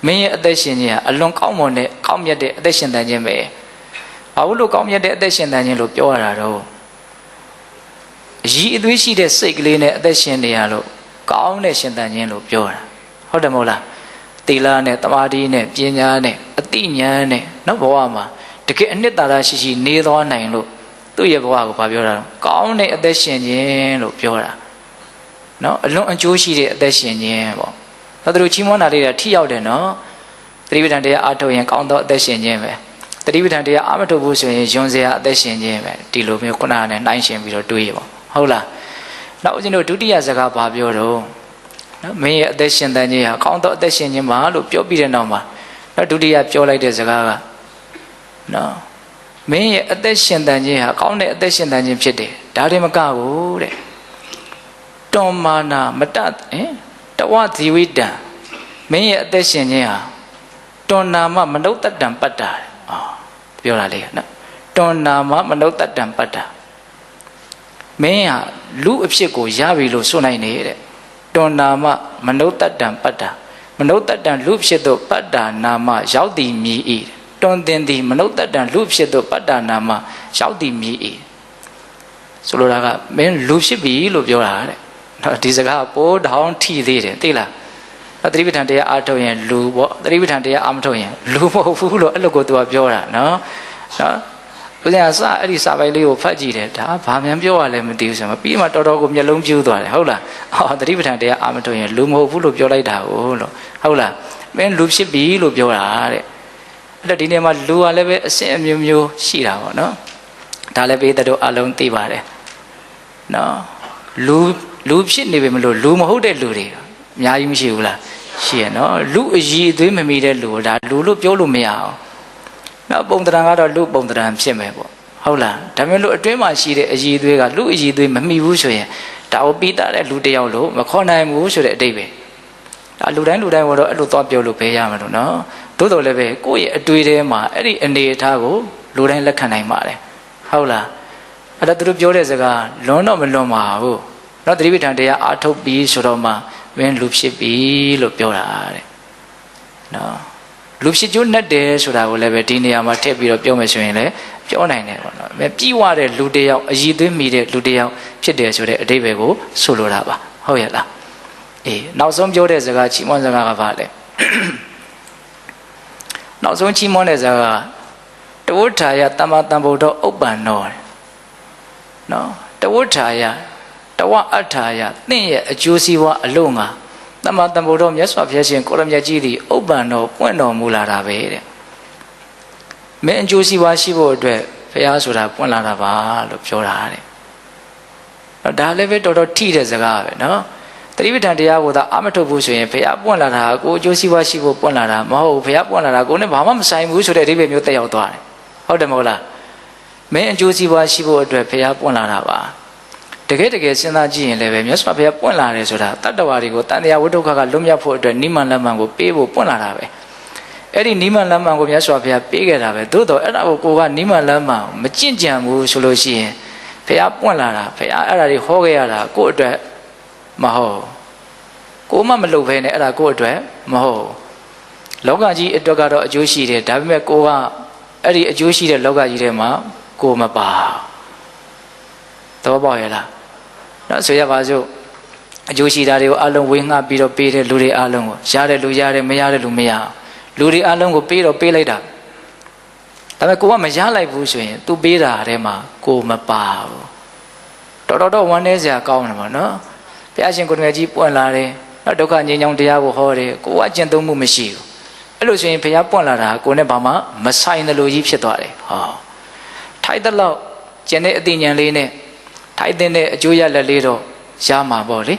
မင်းရဲ့အသက်ရှင်ခြင်းဟာအလွန်ကောင်းမွန်တဲ့ကောင်းမြတ်တဲ့အသက်ရှင်တန်ခြင်းပဲဘာလို့ကောင်းမြတ်တဲ့အသက်ရှင်တန်ခြင်းလို့ပြောရတာတော့အည်အသွေးရှိတဲ့စိတ်ကလေးနဲ့အသက်ရှင်နေရလို့ကောင်းတဲ့ရှင်တန်ခြင်းလို့ပြောတာဟုတ်တယ်မဟုတ်လားသီလနဲ့တမာတိနဲ့ပညာနဲ့အတိညာဏ်နဲ့နောက်ဘဝမှာတကယ်အနှစ်သာရရှိရှိနေသွားနိုင်လို့သူ့ရဲ့ဘဝကိုဗာပြောတာကောင်းတဲ့အသက်ရှင်ခြင်းလို့ပြောတာနော်အလွန်အကျိုးရှိတဲ့အသက်ရှင်ခြင်းပေါ့ဒါတို့ချီးမွမ်းတာလေးကထိရောက်တယ်နော်သတိပဋ္ဌာန်တရားအားထုတ်ရင်ကောင်းသောအသက်ရှင်ခြင်းပဲတတိပဋ္ဌာန်တရားအားမထုတ်ဘူးဆိုရင်ယွန်စရာအသက်ရှင်ခြင်းပဲဒီလိုမျိုးခုနကနဲ့နှိုင်းရှင်ပြီးတော့တွေးရပါဟုတ်လားနောက်ဦးဇင်းတို့ဒုတိယစကားဘာပြောတော့နော်မင်းရဲ့အသက်ရှင်တန်ခြင်းဟာကောင်းသောအသက်ရှင်ခြင်းပါလို့ပြောပြီးတဲ့နောက်မှာနောက်ဒုတိယပြောလိုက်တဲ့စကားကနော်မင်းရဲ့အသက်ရှင်တန်ခြင်းဟာကောင်းတဲ့အသက်ရှင်တန်ခြင်းဖြစ်တယ်ဒါတွေမကဘူးတဲ့တွန်မာနာမတတဝဇီဝိတံမင်းရဲ့အသက်ရှင်ခြင်းဟာတွန်နာမမနုဿတ္တံပတ္တာပြောတာလေနော်တွန်နာမမနုဿတ္တံပတ္တာမင်းဟာလူအဖြစ်ကိုရပြီလို့ဆိုနိုင်နေတဲ့တွန်နာမမနုဿတ္တံပတ္တာမနုဿတ္တံလူဖြစ်သောပတ္တာနာမရောက်တည်မြည်၏ တွန်တင်သည်မနုဿတံလူဖြစ်သောပတ္တနာမှာရောက်သည်မြည်၏ဆိုလိုတာကမင်းလူဖြစ်ပြီလို့ပြောတာတဲ့နော်ဒီစကားပိုးတောင်းထိသေးတယ်သိလားသတိပဋ္ဌာန်တရားအားထုတ်ရင်လူပေါ့သတိပဋ္ဌာန်တရားအားမထုတ်ရင်လူမဟုတ်ဘူးလို့အဲ့လိုကိုသူကပြောတာနော်ဦးဇင်းကစအဲ့ဒီစာပိုင်လေးကိုဖတ်ကြည့်တယ်ဒါဘာမှပြောရလဲမသိဘူးဆိုတော့ပြီးမှတော်တော်ကိုမျက်လုံးပြူးသွားတယ်ဟုတ်လားသတိပဋ္ဌာန်တရားအားမထုတ်ရင်လူမဟုတ်ဘူးလို့ပြောလိုက်တာကိုလို့ဟုတ်လားမင်းလူဖြစ်ပြီလို့ပြောတာတဲ့အဲ့တော့ဒီနေ့မှာလူကလည်းပဲအဆင့်အမျိုးမျိုးရှိတာပေါ့နော်ဒါလည်းပေးတဲ့တို့အလုံးသိပါတယ်နော်လူဖြစ်နေပြီမလို့လူမဟုတ်တဲ့လူတွေအများကြီးမရှိဘူးလားရှိရနော်လူအည်အသွေးမမီတဲ့လူဒါလူလို့ပြောလို့မရအောင်နော်ပုံတရံကတော့လူပုံတရံဖြစ်မယ်ပေါ့ဟုတ်လားဒါမျိုးလို့အတွင်းမှာရှိတဲ့အည်အသွေးကလူအည်အသွေးမမီဘူးဆိုရင်ဒါကိုပြီးတာတဲ့လူတယောက်လို့မခေါ်နိုင်ဘူးဆိုတဲ့အတိတ်ပဲဒါလူတိုင်းကတော့အဲ့လိုသွားပြောလို့ပဲရမှာလို့နော်သို့တော်လည်းပဲကိုယ့်ရဲ့အတွေ့အထဲမှာအဲ့ဒီအနေအထားကိုလူတိုင်းလက်ခံနိုင်ပါတယ်ဟုတ်လားအဲ့ဒါသူတို့ပြောတဲ့စကားလွန်တော့မလွန်ပါဘူးနော်သတိပဋ္ဌာန်တရားအားထုတ်ပြီးဆိုတော့မှမင်းလူဖြစ်ပြီလို့ပြောတာတဲ့နော်လူဖြစ်ကျိုးနဲ့တယ်ဆိုတာကိုလည်းပဲဒီနေရာမှာထည့်ပြီးတော့ပြောမယ်ဆိုရင်လည်းပြောနိုင်တယ်ပေါ့နော်ပြီးွားတဲ့လူတယောက်အည်သွေးမိတဲ့လူတယောက်ဖြစ်တယ်ဆိုတဲ့အဓိပ္ပာယ်ကိုဆိုလိုတာပါဟုတ်ရဲ့လားအေးနောက်ဆုံးပြောတဲ့စကားချီးမွမ်းစကားကဘာလဲနောက်ဆုံးချီးမွမ်းတဲ့စကားတဝဋ္ဌာယတမ္မာတံဗုဒ္ဓဥပ္ပန္နောနော်တဝဋ္ဌာယတဝအဋ္ဌာယသင်ရဲ့အကျိုးစီးပွားအလို့ငါတမ္မာတံဗုဒ္ဓမြတ်စွာဘုရားရှင်ကိုရမြတ်ကြီးသည်ဥပ္ပန္နောပွင့်တော်မူလာတာပဲတဲ့မင်းအကျိုးစီးပွားရှိဖို့အတွက်ဘုရားဆိုတာပွင့်လာတာပါလို့ပြောတာတဲ့ဒါလည်းပဲတော်တော်ထိတဲ့စကားပဲနော်သတိပဋ္ဌာန်တရားကိုသာအာမထုတ်ဘူးဆိုရင်ဘုရားပွင့်လာတာကိုအကျိုးစီးပွားရှိဖို့ပွင့်လာတာမဟုတ်ဘူးဘုရားပွင့်လာတာကိုနဲ့ဘာမှမဆိုင်ဘူးဆိုတဲ့အဓိပ္ပာယ်မျိုးတက်ရောက်သွားတယ်ဟုတ်တယ်မဟုတ်လားမင်းအကျိုးစီးပွားရှိဖို့အတွက်ဘုရားပွင့်လာတာပါတကယ်စဉ်းစားကြည့်ရင်လည်းပဲမြတ်စွာဘုရားပွင့်လာတယ်ဆိုတာတတ္တဝါတွေကိုတန်တရားဝိဒုက္ခကလွတ်မြောက်ဖို့အတွက်နိမ္မန်လမ်းမှန်ကိုပေးဖို့ပွင့်လာတာပဲအဲ့ဒီနိမ္မန်လမ်းမှန်ကိုမြတ်စွာဘုရားပေးခဲ့တာပဲသို့တော့အဲ့ဒါကိုကနိမ္မန်လမ်းမှန်မကျင့်ကြံဘူးဆိုလို့ရှိရင်ဘုရားပွင့်လာတာဘုရားအဲ့ဒါတွေဟောခဲ့ရတာကိုယ့်အတွက်မဟုတ်ကိုမှမလုပ်ဘဲနဲ့အဲ့ဒါကိုယ့်အတွက်မဟုတ်လောကကြီးအတွက်ကတော့အကျိုးရှိတယ်ဒါပေမဲ့ကိုကအဲ့ဒီအကျိုးရှိတဲ့လောကကြီးထဲမှာကိုမပါတော့ပေါ့ရလားနော်ဆိုရပါစို့အကျိုးရှိတာတွေကိုအလုံးဝေငှပြီးတော့ပေးတဲ့လူတွေအလုံးကိုရတဲ့လူရတယ်မရတဲ့လူမရလူတွေအလုံးကိုပေးတော့ပေးလိုက်တာဒါပေမဲ့ကိုကမရလိုက်ဘူးဆိုရင် तू ပေးတာထဲမှာကိုမပါဘူးတော်ဝမ်းနည်းစရာကောင်းတယ်ပေါ့နော်ဘုရားရှင်ကိုယ်တော်ကြီးပွင့်လာတယ်နော်ဒုက္ခငြိမ်းချမ်းတရားကိုဟောတယ်ကိုကကျင့်သုံးမှုမရှိဘူးအဲ့လိုဆိုရင်ဘုရားပွင့်လာတာကိုနဲ့ဘာမှမဆိုင်တယ်လို့ကြီးဖြစ်သွားတယ်ဟောထိုက်တဲ့လောက်ကျင့်တဲ့အသိဉာဏ်လေးနဲ့ထိုက်တဲ့အကျိုးရလက်လေးတော့ရမှာပေါ့လ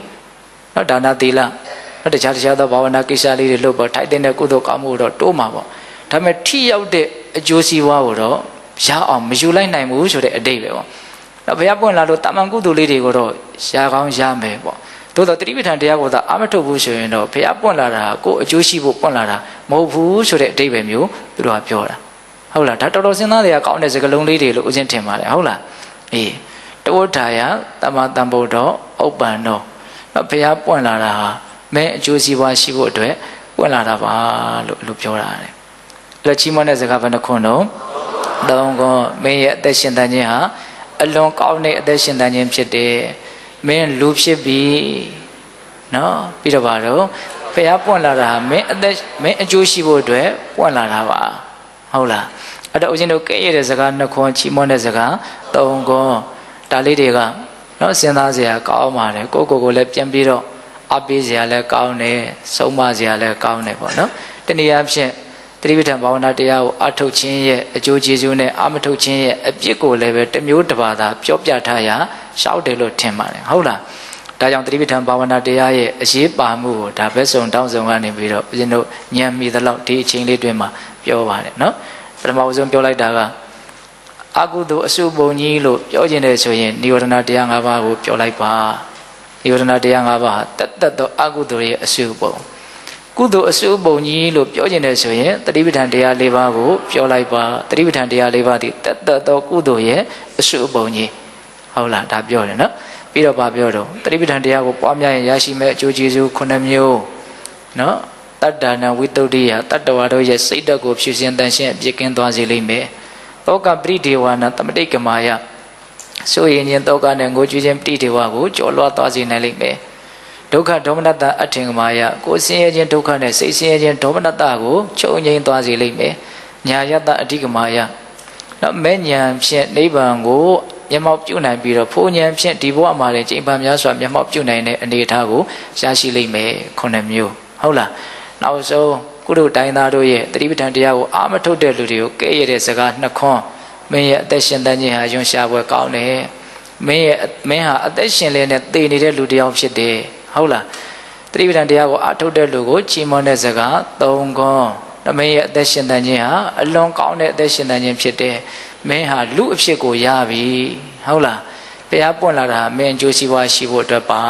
ေနော်ဒါနသီလနော်တခြားသောဘာဝနာကိစ္စလေးတွေလုပ်ပေါ့ထိုက်တဲ့ကုသိုလ်ကောင်းမှုတော့တိုးမှာပေါ့ဒါပေမဲ့ထိရောက်တဲ့အကျိုးစီးပွားကိုတော့ရအောင်မယူလိုက်နိုင်ဘူးဆိုတဲ့အတိတ်ပဲပေါ့နော်ဘုရားပွင့်လာလို့တာမန်ကုသိုလ်လေးတွေကိုတော့ရကောင်းရမယ်ပေါ့သို့တော့တတိပဋ္ဌာန်တရားကိုသာအာမထုတ်ဘူးဆိုရင်တော့ဘုရားပွင့်လာတာကိုအကျိုးရှိဖို့ပွင့်လာတာမဟုတ်ဘူးဆိုတဲ့အတိတ်ပဲမျိုးသူတို့ကပြောတာဟုတ်လားဒါတော်စဉ်းစားတွေကကောင်းတဲ့စကားလုံးလေးတွေလို့ဦးဇင်းထင်ပါတယ်ဟုတ်လားအေးတဝဋ္ဌာယတမ္မာတံဗုဒ္ဓဥပ္ပန္နောနော်ဘုရားပွင့်လာတာဟာမဲအကျိုးစီးပွားရှိဖို့အတွက်ပွင့်လာတာပါလို့ပြောတာတဲ့လက်ချီးမွမ်းတဲ့စကားဘယ်နှခွန်းတော့သုံးခွန်းမင်းရဲ့အသက်ရှင်တန်ခြင်းဟာအလွန်ကောင်းတဲ့အသက်ရှင်တန်ခြင်းဖြစ်တယ်မင်းလူဖြစ်ပြီနော်ပြီးတော့ပါတော့ဘုရားပွင့်လာတာဟာမင်းအကျိုးရှိဖို့အတွက်ပွင့်လာတာပါဟုတ်လားအဲ့တော့ဦးဇင်းတို့ကဲ့ရဲ့တဲ့စကားနှစ်ခွန်းချီးမွမ်းတဲ့စကားသုံးခွန်းဒါလေးတွေကနော်စဉ်းစားစရာကောင်းပါတယ်ကိုလည်းပြန်ပြီးတော့အပေးစရာလည်းကောင်းတယ်ဆုံးမစရာလည်းကောင်းတယ်ပေါ့နော်တနည်းအားဖြင့်သတိပဋ္ဌာန်ဘာဝနာတရားကိုအထုတ်ခြင်းရဲ့အကျိုးကျေးဇူးနဲ့အမထုတ်ခြင်းရဲ့အပြစ်ကိုလည်းပဲတစ်မျိုးတစ်ပါးသာပြောပြထားရရှောက်တယ်လို့ထင်ပါတယ်ဟုတ်လားဒါကြောင့်သတိပဋ္ဌာန်ဘာဝနာတရားရဲ့အရေးပါမှုကိုဒါဘက်စုံတောင်းစုံကနေပြီးတော့ဦးဇင်းတို့ဉာဏ်မိသလောက်ဒီအချိန်လေးတွင်မှာပြောပါတယ်နော်ပထမဆုံးပြောလိုက်တာကအကုသိုလ်အစုပုံကြီးလို့ပြောခြင်းတယ်ဆိုရင်နိဝရဏတရား၅ပါးကိုပြောလိုက်ပါနိဝရဏတရား၅ပါးဟာတတ်သောအကုသိုလ်ရဲ့အစုပုံကုသိုလ်အစုပုံကြီးလို့ပြောခြင်းတယ်ဆိုရင်တတိပဋ္ဌာန်တရား၄ပါးကိုပြောလိုက်ပါတတိပဋ္ဌာန်တရား၄ပါးဒီတတ်သောကုသိုလ်ရဲ့အစုပုံကြီးဟုတ်လားဒါပြောတယ်နော်ပြီးတော့ဗာပြောတော့တတိပဋ္ဌာန်တရားကိုပွားများရင်ရရှိမဲ့အကျိုးကျေးဇူး9မျိုးနော် တတ္တနာဝိတ္တုဒ္ဓိယတတ္တဝါတို့ရဲ့စိတ်ဓာတ်ကိုဖြူစင်တန်ရှင်းအပြည့်ကင်းသွားစေလိမ့်မယ်တောကပရိဒေဝနာတမတိကမာယဆိုရင်ချင်းတောကနဲ့ငိုကြွေးခြင်းပရိဒေဝကိုကျော်လွှားသွားစေနိုင်လိမ့်မယ်ဒုက္ခဒေါမနတအထင်ကမာယကိုဆင်းရဲခြင်းဒုက္ခနဲ့စိတ်ဆင်းရဲခြင်းဒေါမနတကိုချုပ်ငြိမ်းသွားစေလိမ့်မယ်ညာယတအဓိကမာယနော်မဲ့ဉာဏ်ဖြင့်နိဗ္ဗာန်ကိုမျက်မှောက်ပြုနိုင်ပြီးတော့ဖိုလ်ဉာဏ်ဖြင့်ဒီဘဝမှာလည်းကျင့်ပန်းများစွာမျက်မှောက်ပြုနိုင်တဲ့အနေအထားကိုရရှိလိမ့်မယ်ခုနှစ်မျိုးဟုတ်လားနောက်ဆုံးကုတို့တိုင်းသားတို့ရဲ့တတိပဋ္ဌာန်တရားကိုအာမထုတ်တဲ့လူတွေကိုကဲ့ရဲ့တဲ့စကားနှစ်ခွန်းမင်းရဲ့အသက်ရှင်တတ်ခြင်းဟာယွန်းရှားပွဲကောင်းတယ်မင်းဟာအသက်ရှင်လဲနဲ့သေနေတဲ့လူတစ်ယောက်ဖြစ်တယ်ဟုတ်လားတတိပဋ္ဌာန်တရားကိုအာထုတ်တဲ့လူကိုချီးမွမ်းတဲ့စကားသုံးခွန်းမင်းရဲ့အသက်ရှင်တတ်ခြင်းဟာအလွန်ကောင်းတဲ့အသက်ရှင်တတ်ခြင်းဖြစ်တယ်မင်းဟာလူအဖြစ်ကိုရပြီဟုတ်လားဘုရားပွင့်လာတာမင်းအကျိုးစီးပွားရှိဖို့အတွက်ပါ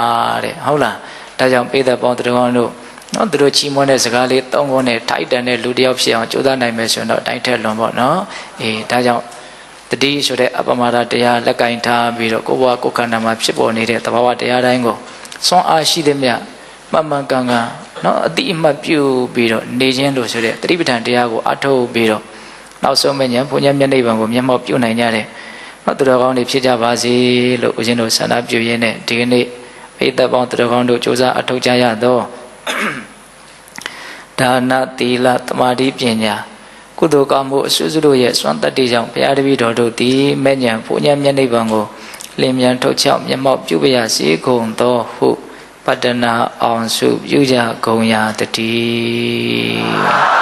တဲ့ဟုတ်လားဒါကြောင့်ပိဿပေါင်းတတော်တို့နော်သူတို့ချီးမွမ်းတဲ့စကားလေးသုံးခုနဲ့ထိုက်တန်တဲ့လူတစ်ယောက်ဖြစ်အောင်ကြိုးစားနိုင်မယ်ဆိုရင်တော့တိုင်းထက်လွန်ပေါ့နော်ဒါကြောင့်တတိဆိုတဲ့အပမဒတရားလက်ကင်ထားပြီးတော့ကိုယ်ဘဝကိုယ်ခန္ဓာမှာဖြစ်ပေါ်နေတဲ့သဘာဝတရားတိုင်းကိုစွမ်းအားရှိသမျှမှန်မှန်ကန်ကန်နော်အတိအမှတ်ပြုပြီးတော့နေခြင်းလို့ဆိုတဲ့တတိပဋ္ဌာန်တရားကိုအထောက်ပြီးတော့နောက်ဆုံးမဉ္ဇဉ်ဘုရားမျက်နှိပ်ပံကိုမျက်မှောက်ပြုနိုင်ကြတဲ့နော်သူတော်ကောင်းတွေဖြစ်ကြပါစေလို့ဦးဇင်းတို့ဆန္ဒပြုရင်းနဲ့ဒီကနေ့ပိဿပေါင်းသူတော်ကောင်းတို့ကြိုးစားအထောက်ကြရတော့ဒါနသီလသမာဓိပညာကုသိုလ်ကောင်းမှုအစွတ်စွတ်တို့ရဲ့စွမ်းတတ္တိကြောင့်ဘုရားတပည့်တော်တို့သည်မဲ့ဉ္ဇဉ်ဘုရားမျက်နှိပ်ပံကိုလင်းမြန်ထုတ်ချောက်မျက်မှောက်ပြုပါရစေကုန်သောဟုပတ္တနာအောင်စုပြုကြကုန်ရာတည်း